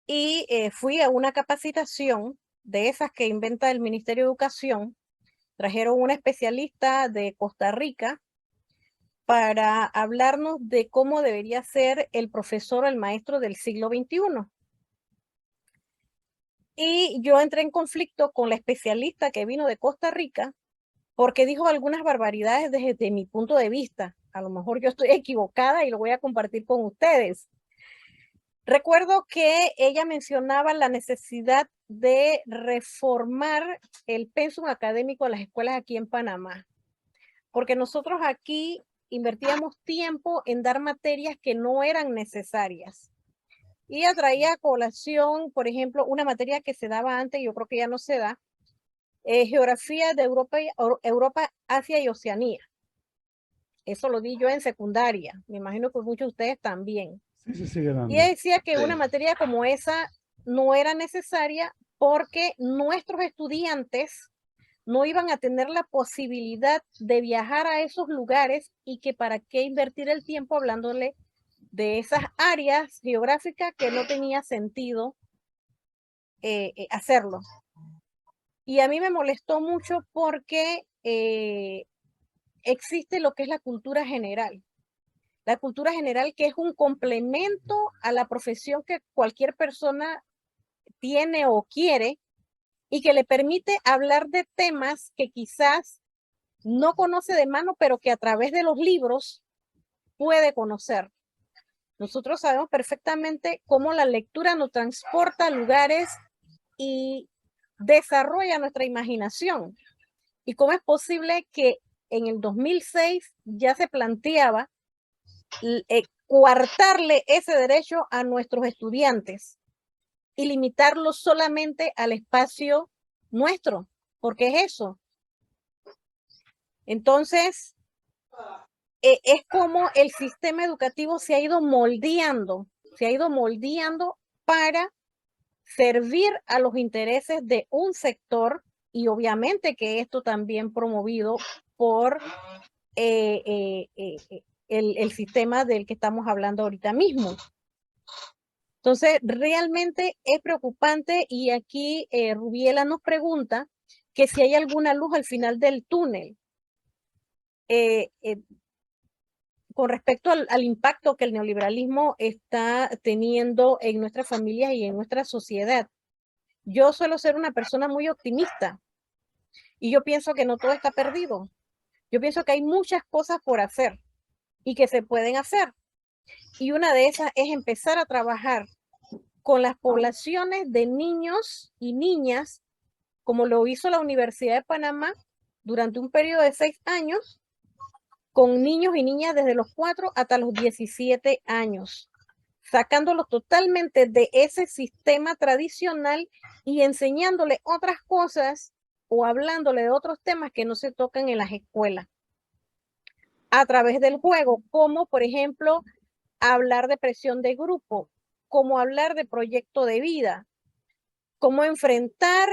Y fui a una capacitación de esas que inventa el Ministerio de Educación. Trajeron una especialista de Costa Rica para hablarnos de cómo debería ser el profesor o el maestro del siglo XXI. Y yo entré en conflicto con la especialista que vino de Costa Rica porque dijo algunas barbaridades desde mi punto de vista. A lo mejor yo estoy equivocada y lo voy a compartir con ustedes. Recuerdo que ella mencionaba la necesidad de reformar el pensum académico de las escuelas aquí en Panamá, porque nosotros aquí invertíamos tiempo en dar materias que no eran necesarias. Y traía a colación, por ejemplo, una materia que se daba antes, yo creo que ya no se da, geografía de Europa, Asia y Oceanía. Eso lo di yo en secundaria, me imagino que muchos de ustedes también. Sí, se sigue dando. Y ella decía que una materia como esa no era necesaria porque nuestros estudiantes no iban a tener la posibilidad de viajar a esos lugares y que para qué invertir el tiempo hablándole de esas áreas geográficas que no tenía sentido hacerlo. Y a mí me molestó mucho porque existe lo que es la cultura general. La cultura general que es un complemento a la profesión que cualquier persona tiene o quiere y que le permite hablar de temas que quizás no conoce de mano, pero que a través de los libros puede conocer. Nosotros sabemos perfectamente cómo la lectura nos transporta a lugares y desarrolla nuestra imaginación. Y cómo es posible que en el 2006 ya se planteaba coartarle ese derecho a nuestros estudiantes y limitarlo solamente al espacio nuestro, porque es eso. Entonces, es como el sistema educativo se ha ido moldeando para servir a los intereses de un sector y obviamente que esto también promovido por el sistema del que estamos hablando ahorita mismo. Entonces, realmente es preocupante y aquí Rubiela nos pregunta que si hay alguna luz al final del túnel. Con respecto al impacto que el neoliberalismo está teniendo en nuestras familias y en nuestra sociedad. Yo suelo ser una persona muy optimista y yo pienso que no todo está perdido. Yo pienso que hay muchas cosas por hacer y que se pueden hacer. Y una de esas es empezar a trabajar con las poblaciones de niños y niñas, como lo hizo la Universidad de Panamá durante un periodo de 6 años, con niños y niñas desde los 4 hasta los 17 años, sacándolos totalmente de ese sistema tradicional y enseñándole otras cosas o hablándole de otros temas que no se tocan en las escuelas. A través del juego, como por ejemplo, hablar de presión de grupo, como hablar de proyecto de vida, cómo enfrentar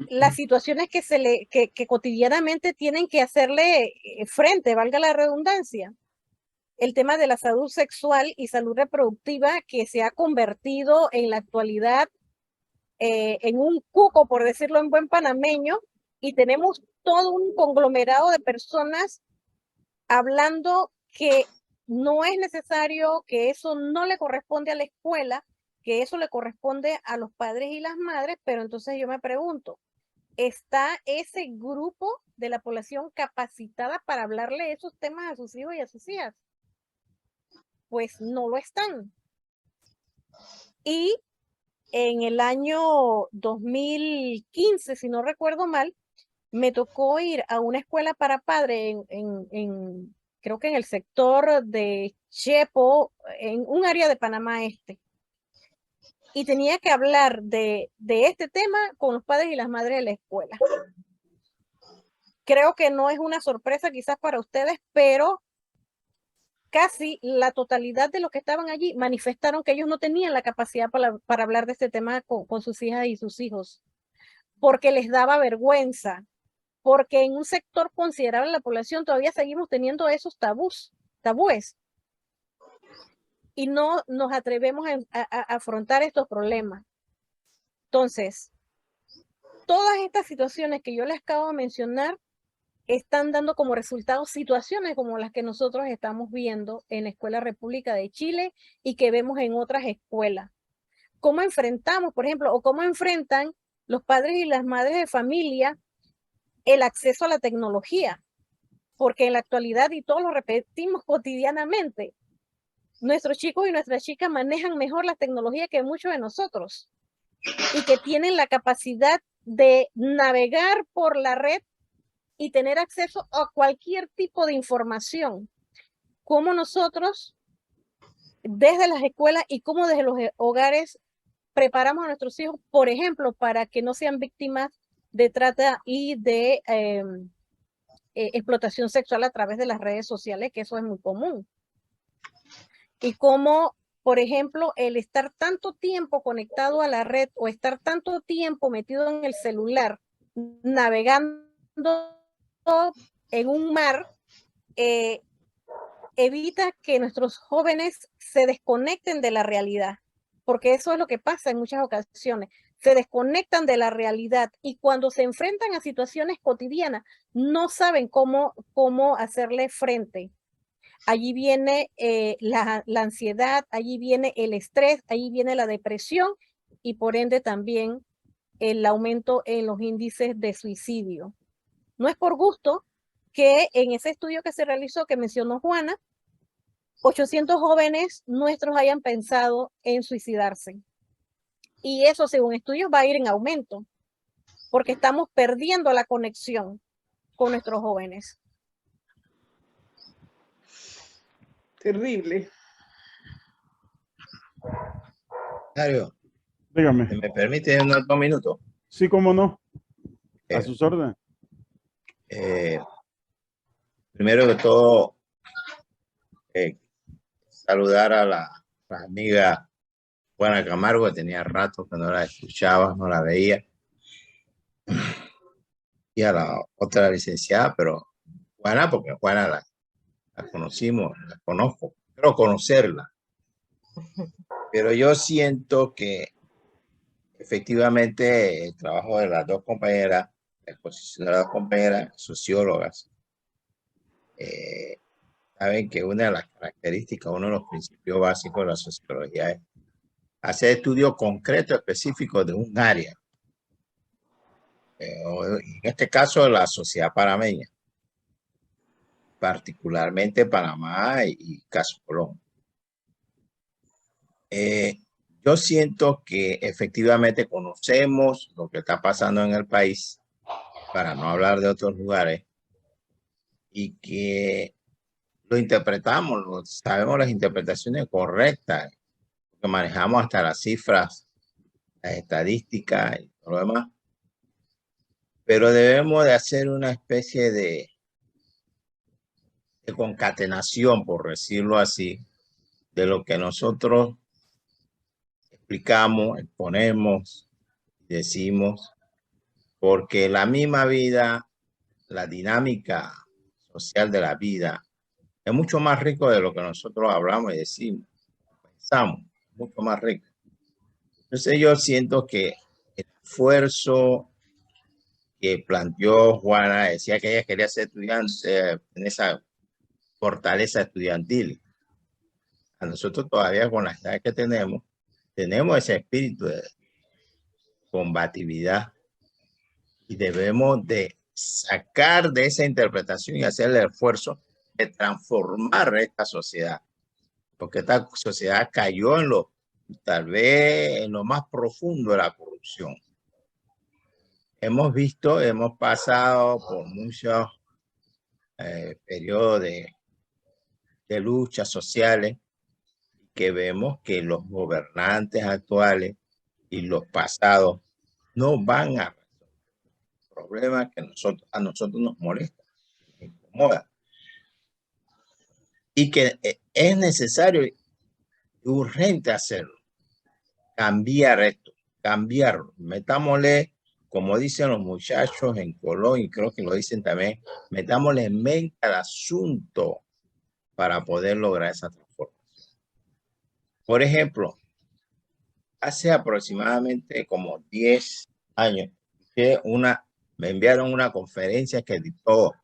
las situaciones que cotidianamente tienen que hacerle frente, valga la redundancia. El tema de la salud sexual y salud reproductiva que se ha convertido en la actualidad en un cuco, por decirlo en buen panameño, y tenemos todo un conglomerado de personas hablando que no es necesario, que eso no le corresponde a la escuela, que eso le corresponde a los padres y las madres, pero entonces yo me pregunto, ¿está ese grupo de la población capacitada para hablarle esos temas a sus hijos y a sus hijas? Pues no lo están. Y en el año 2015, si no recuerdo mal, me tocó ir a una escuela para padres creo que en el sector de Chepo, en un área de Panamá Este. Y tenía que hablar de este tema con los padres y las madres de la escuela. Creo que no es una sorpresa quizás para ustedes, pero casi la totalidad de los que estaban allí manifestaron que ellos no tenían la capacidad para hablar de este tema con sus hijas y sus hijos, porque les daba vergüenza, porque en un sector considerable de la población todavía seguimos teniendo esos tabúes, y no nos atrevemos a afrontar estos problemas. Entonces, todas estas situaciones que yo les acabo de mencionar están dando como resultado situaciones como las que nosotros estamos viendo en la Escuela República de Chile y que vemos en otras escuelas. ¿Cómo enfrentamos, por ejemplo, o cómo enfrentan los padres y las madres de familia el acceso a la tecnología? Porque en la actualidad, y todos lo repetimos cotidianamente, nuestros chicos y nuestras chicas manejan mejor la tecnología que muchos de nosotros y que tienen la capacidad de navegar por la red y tener acceso a cualquier tipo de información. Cómo nosotros, desde las escuelas y cómo desde los hogares, preparamos a nuestros hijos, por ejemplo, para que no sean víctimas de trata y de explotación sexual a través de las redes sociales, que eso es muy común. Y cómo, por ejemplo, el estar tanto tiempo conectado a la red o estar tanto tiempo metido en el celular, navegando en un mar, evita que nuestros jóvenes se desconecten de la realidad, porque eso es lo que pasa en muchas ocasiones. Se desconectan de la realidad y cuando se enfrentan a situaciones cotidianas no saben cómo hacerle frente. Allí viene la ansiedad, allí viene el estrés, allí viene la depresión y por ende también el aumento en los índices de suicidio. No es por gusto que en ese estudio que se realizó, que mencionó Juana, 800 jóvenes nuestros hayan pensado en suicidarse. Y eso, según estudios, va a ir en aumento, porque estamos perdiendo la conexión con nuestros jóvenes. Terrible. Mario, Dígame. ¿me permite unos 2 minutos? Sí, cómo no. A Eh, sus órdenes. Primero que todo, saludar a la amiga Juana Camargo, que tenía rato que no la escuchaba, no la veía. Y a la otra licenciada, pero Juana, porque Juana la conocimos, la conozco, quiero conocerla. Pero yo siento que efectivamente el trabajo de las dos compañeras, la exposición de las dos compañeras sociólogas, saben que una de las características, uno de los principios básicos de la sociología es hacer estudios concretos, específicos de un área. En este caso, la sociedad panameña, particularmente Panamá y Caso Colón. Yo siento que efectivamente conocemos lo que está pasando en el país, para no hablar de otros lugares, y que lo interpretamos, sabemos las interpretaciones correctas, que manejamos hasta las cifras, las estadísticas y todo lo demás. Pero debemos de hacer una especie de concatenación, por decirlo así, de lo que nosotros explicamos, exponemos, decimos, porque la misma vida, la dinámica social de la vida, es mucho más rico de lo que nosotros hablamos y decimos, pensamos, mucho más rico. Entonces yo siento que el esfuerzo que planteó Juana, decía que ella quería ser estudiante en esa fortaleza estudiantil. A nosotros todavía con las edades que tenemos ese espíritu de combatividad y debemos de sacar de esa interpretación y hacer el esfuerzo de transformar esta sociedad, porque esta sociedad cayó en tal vez en lo más profundo de la corrupción. Hemos visto, hemos pasado por muchos periodos de luchas sociales, que vemos que los gobernantes actuales y los pasados no van a resolver problemas que a nosotros nos molestan, nos incomoda. Y que es necesario y urgente hacerlo. Cambiar esto, cambiarlo. Metámosle, como dicen los muchachos en Colón, y creo que lo dicen también, metámosle en mente al asunto para poder lograr esa transformación. Por ejemplo, hace aproximadamente como 10 años, me enviaron una conferencia que dictó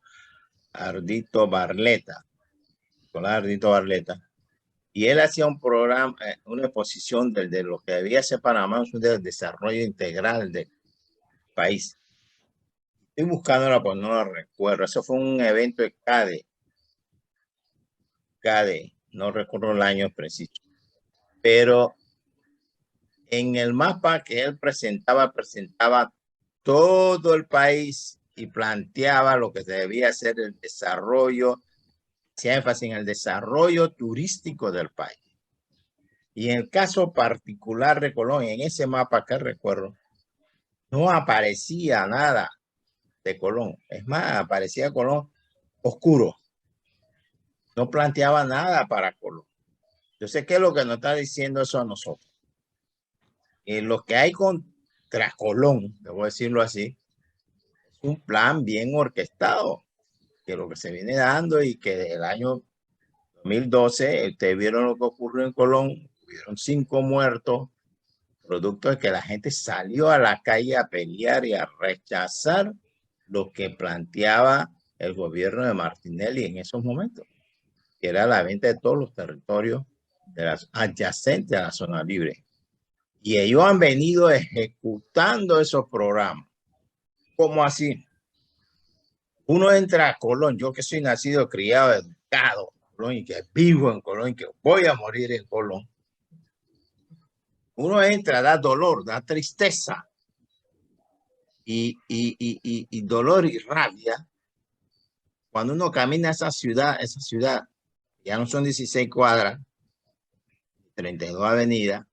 Ardito Barleta, y él hacía un programa, una exposición de lo que debía ser Panamá, del desarrollo integral del país. Estoy buscándola, pues no la recuerdo. Eso fue un evento de CADE, no recuerdo el año preciso. Pero en el mapa que él presentaba todo el país y planteaba lo que debía ser el desarrollo, hacía énfasis en el desarrollo turístico del país. Y en el caso particular de Colón, en ese mapa que recuerdo, no aparecía nada de Colón. Es más, aparecía Colón oscuro. No planteaba nada para Colón. Yo sé qué es lo que nos está diciendo eso a nosotros. Lo que hay contra Colón, debo decirlo así, es un plan bien orquestado, que lo que se viene dando y que desde el año 2012, ustedes vieron lo que ocurrió en Colón, hubieron 5 muertos, producto de que la gente salió a la calle a pelear y a rechazar lo que planteaba el gobierno de Martinelli en esos momentos, que era la venta de todos los territorios de las adyacentes a la zona libre. Y ellos han venido ejecutando esos programas. ¿Cómo así? Uno entra a Colón, yo que soy nacido, criado, educado en Colón y que vivo en Colón y que voy a morir en Colón. Uno entra, da dolor, da tristeza y dolor y rabia. Cuando uno camina a esa ciudad ya no son 16 cuadras, 32 avenidas,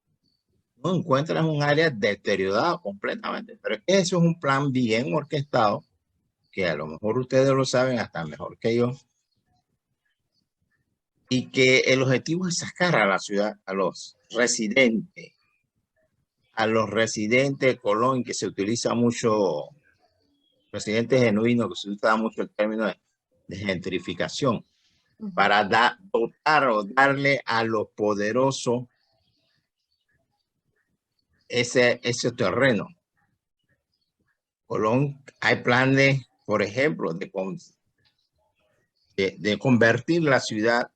no encuentras un área deteriorada completamente. Pero eso es un plan bien orquestado, que a lo mejor ustedes lo saben hasta mejor que yo, y que el objetivo es sacar a la ciudad, a los residentes de Colón, que se utiliza mucho, residentes genuinos, que se utiliza mucho el término de gentrificación, para dotar o darle a los poderosos ese terreno. Colón, hay planes, por ejemplo, de convertir la ciudad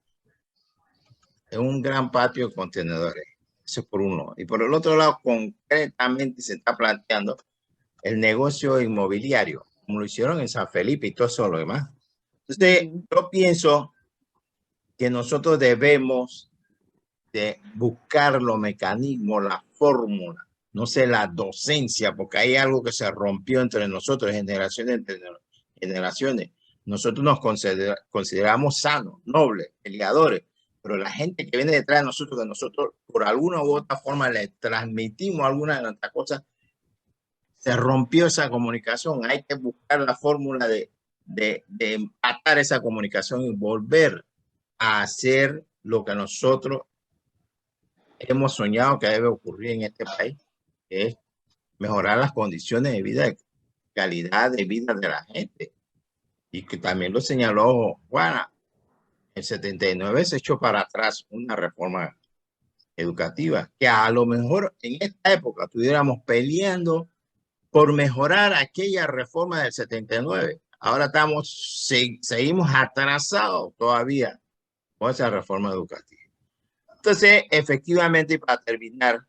en un gran patio de contenedores. Eso por uno. Y por el otro lado, concretamente se está planteando el negocio inmobiliario, como lo hicieron en San Felipe y todo eso lo demás. Entonces, yo pienso que nosotros debemos de buscar los mecanismos, la fórmula, no sé, la docencia, porque hay algo que se rompió entre nosotros, generaciones entre generaciones. Nosotros nos consideramos sanos, nobles, peleadores, pero la gente que viene detrás de nosotros, que nosotros por alguna u otra forma le transmitimos alguna de nuestras cosas, se rompió esa comunicación. Hay que buscar la fórmula de empatar esa comunicación y volver a hacer lo que nosotros hemos soñado que debe ocurrir en este país, que es mejorar las condiciones de vida, calidad de vida de la gente. Y que también lo señaló Juana, en 79 se echó para atrás una reforma educativa, que a lo mejor en esta época estuviéramos peleando por mejorar aquella reforma del 79. Ahora seguimos atrasados todavía con esa reforma educativa. Entonces, efectivamente, para terminar,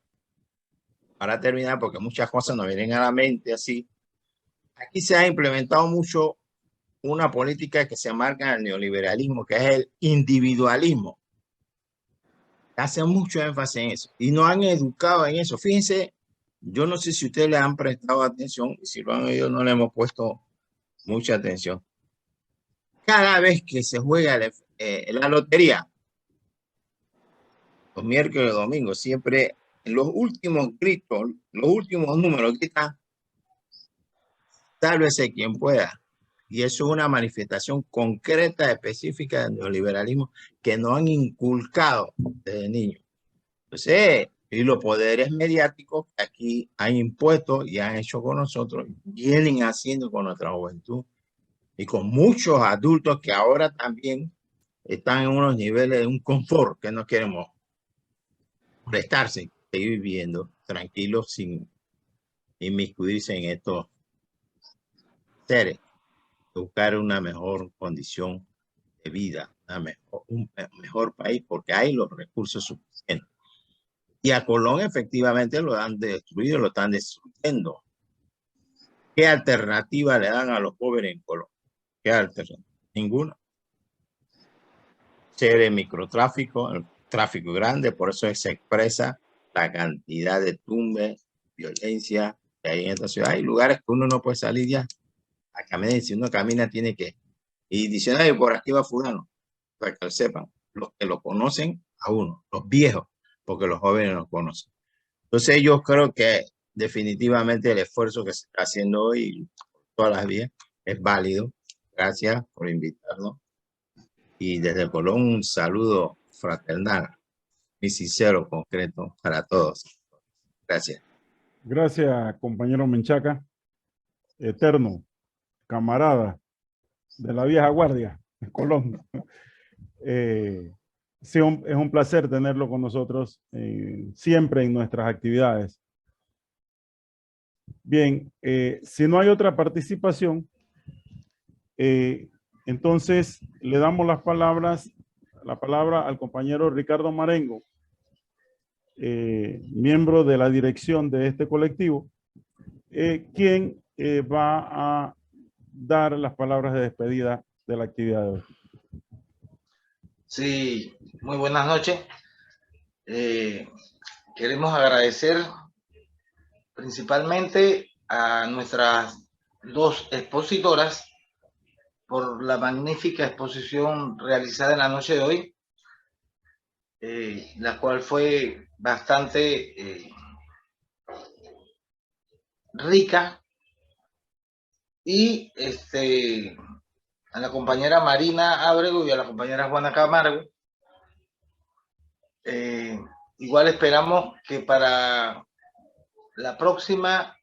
porque muchas cosas nos vienen a la mente así, aquí se ha implementado mucho una política que se marca en el neoliberalismo, que es el individualismo. Hace mucho énfasis en eso y nos han educado en eso. Fíjense, yo no sé si ustedes le han prestado atención, y si lo han oído no le hemos puesto mucha atención. Cada vez que se juega la lotería, los miércoles y domingos, siempre en los últimos gritos, los últimos números gritan, sálvese quien pueda. Y eso es una manifestación concreta, específica del neoliberalismo que nos han inculcado desde niños. Entonces, y los poderes mediáticos que aquí han impuesto y han hecho con nosotros, vienen haciendo con nuestra juventud y con muchos adultos que ahora también están en unos niveles de un confort que no queremos prestarse, seguir viviendo tranquilos sin inmiscuirse en estos seres, buscar una mejor condición de vida, un mejor país, porque hay los recursos suficientes. Y a Colón efectivamente lo han destruido, lo están destruyendo. ¿Qué alternativa le dan a los jóvenes en Colón? ¿Qué alternativa? Ninguna. Ser el microtráfico, el tráfico grande, por eso se expresa la cantidad de tumbes, violencia que hay en esta ciudad. Hay lugares que uno no puede salir ya. a caminar. Si uno camina, tiene que ir diciendo, por aquí va fulano, para que lo sepan, los que lo conocen a uno, los viejos, porque los jóvenes no conocen. Entonces yo creo que definitivamente el esfuerzo que se está haciendo hoy, todas las vías, es válido. Gracias por invitarnos. Y desde Colón un saludo fraternal, mi sincero, concreto para todos. Gracias. Gracias, compañero Menchaca, eterno, camarada de la vieja guardia en Colón. Sí, es un placer tenerlo con nosotros siempre en nuestras actividades. Bien, si no hay otra participación, entonces le damos la palabra al compañero Ricardo Marengo, miembro de la dirección de este colectivo, quien va a dar las palabras de despedida de la actividad de hoy. Sí, muy buenas noches. Queremos agradecer principalmente a nuestras dos expositoras por la magnífica exposición realizada en la noche de hoy, la cual fue bastante rica, y a la compañera Marina Ábrego y a la compañera Juana Camargo. Igual esperamos que para la próxima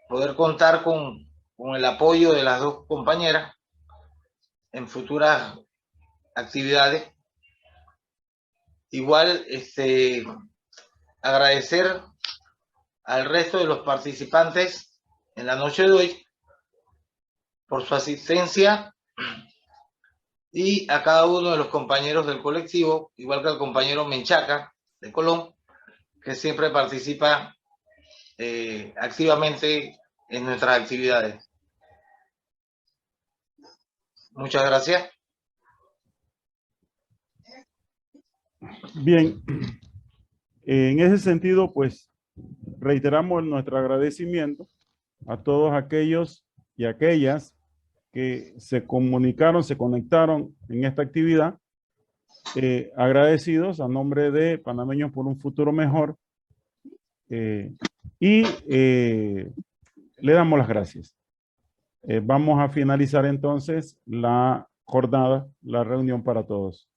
poder contar con el apoyo de las dos compañeras en futuras actividades. Igual agradecer al resto de los participantes en la noche de hoy por su asistencia, y a cada uno de los compañeros del colectivo, igual que al compañero Menchaca de Colón, que siempre participa activamente en nuestras actividades. Muchas gracias. Bien, en ese sentido, pues reiteramos nuestro agradecimiento a todos aquellos y aquellas que se comunicaron, se conectaron en esta actividad, agradecidos a nombre de Panameños por un Futuro Mejor, y le damos las gracias. Vamos a finalizar entonces la jornada, la reunión para todos.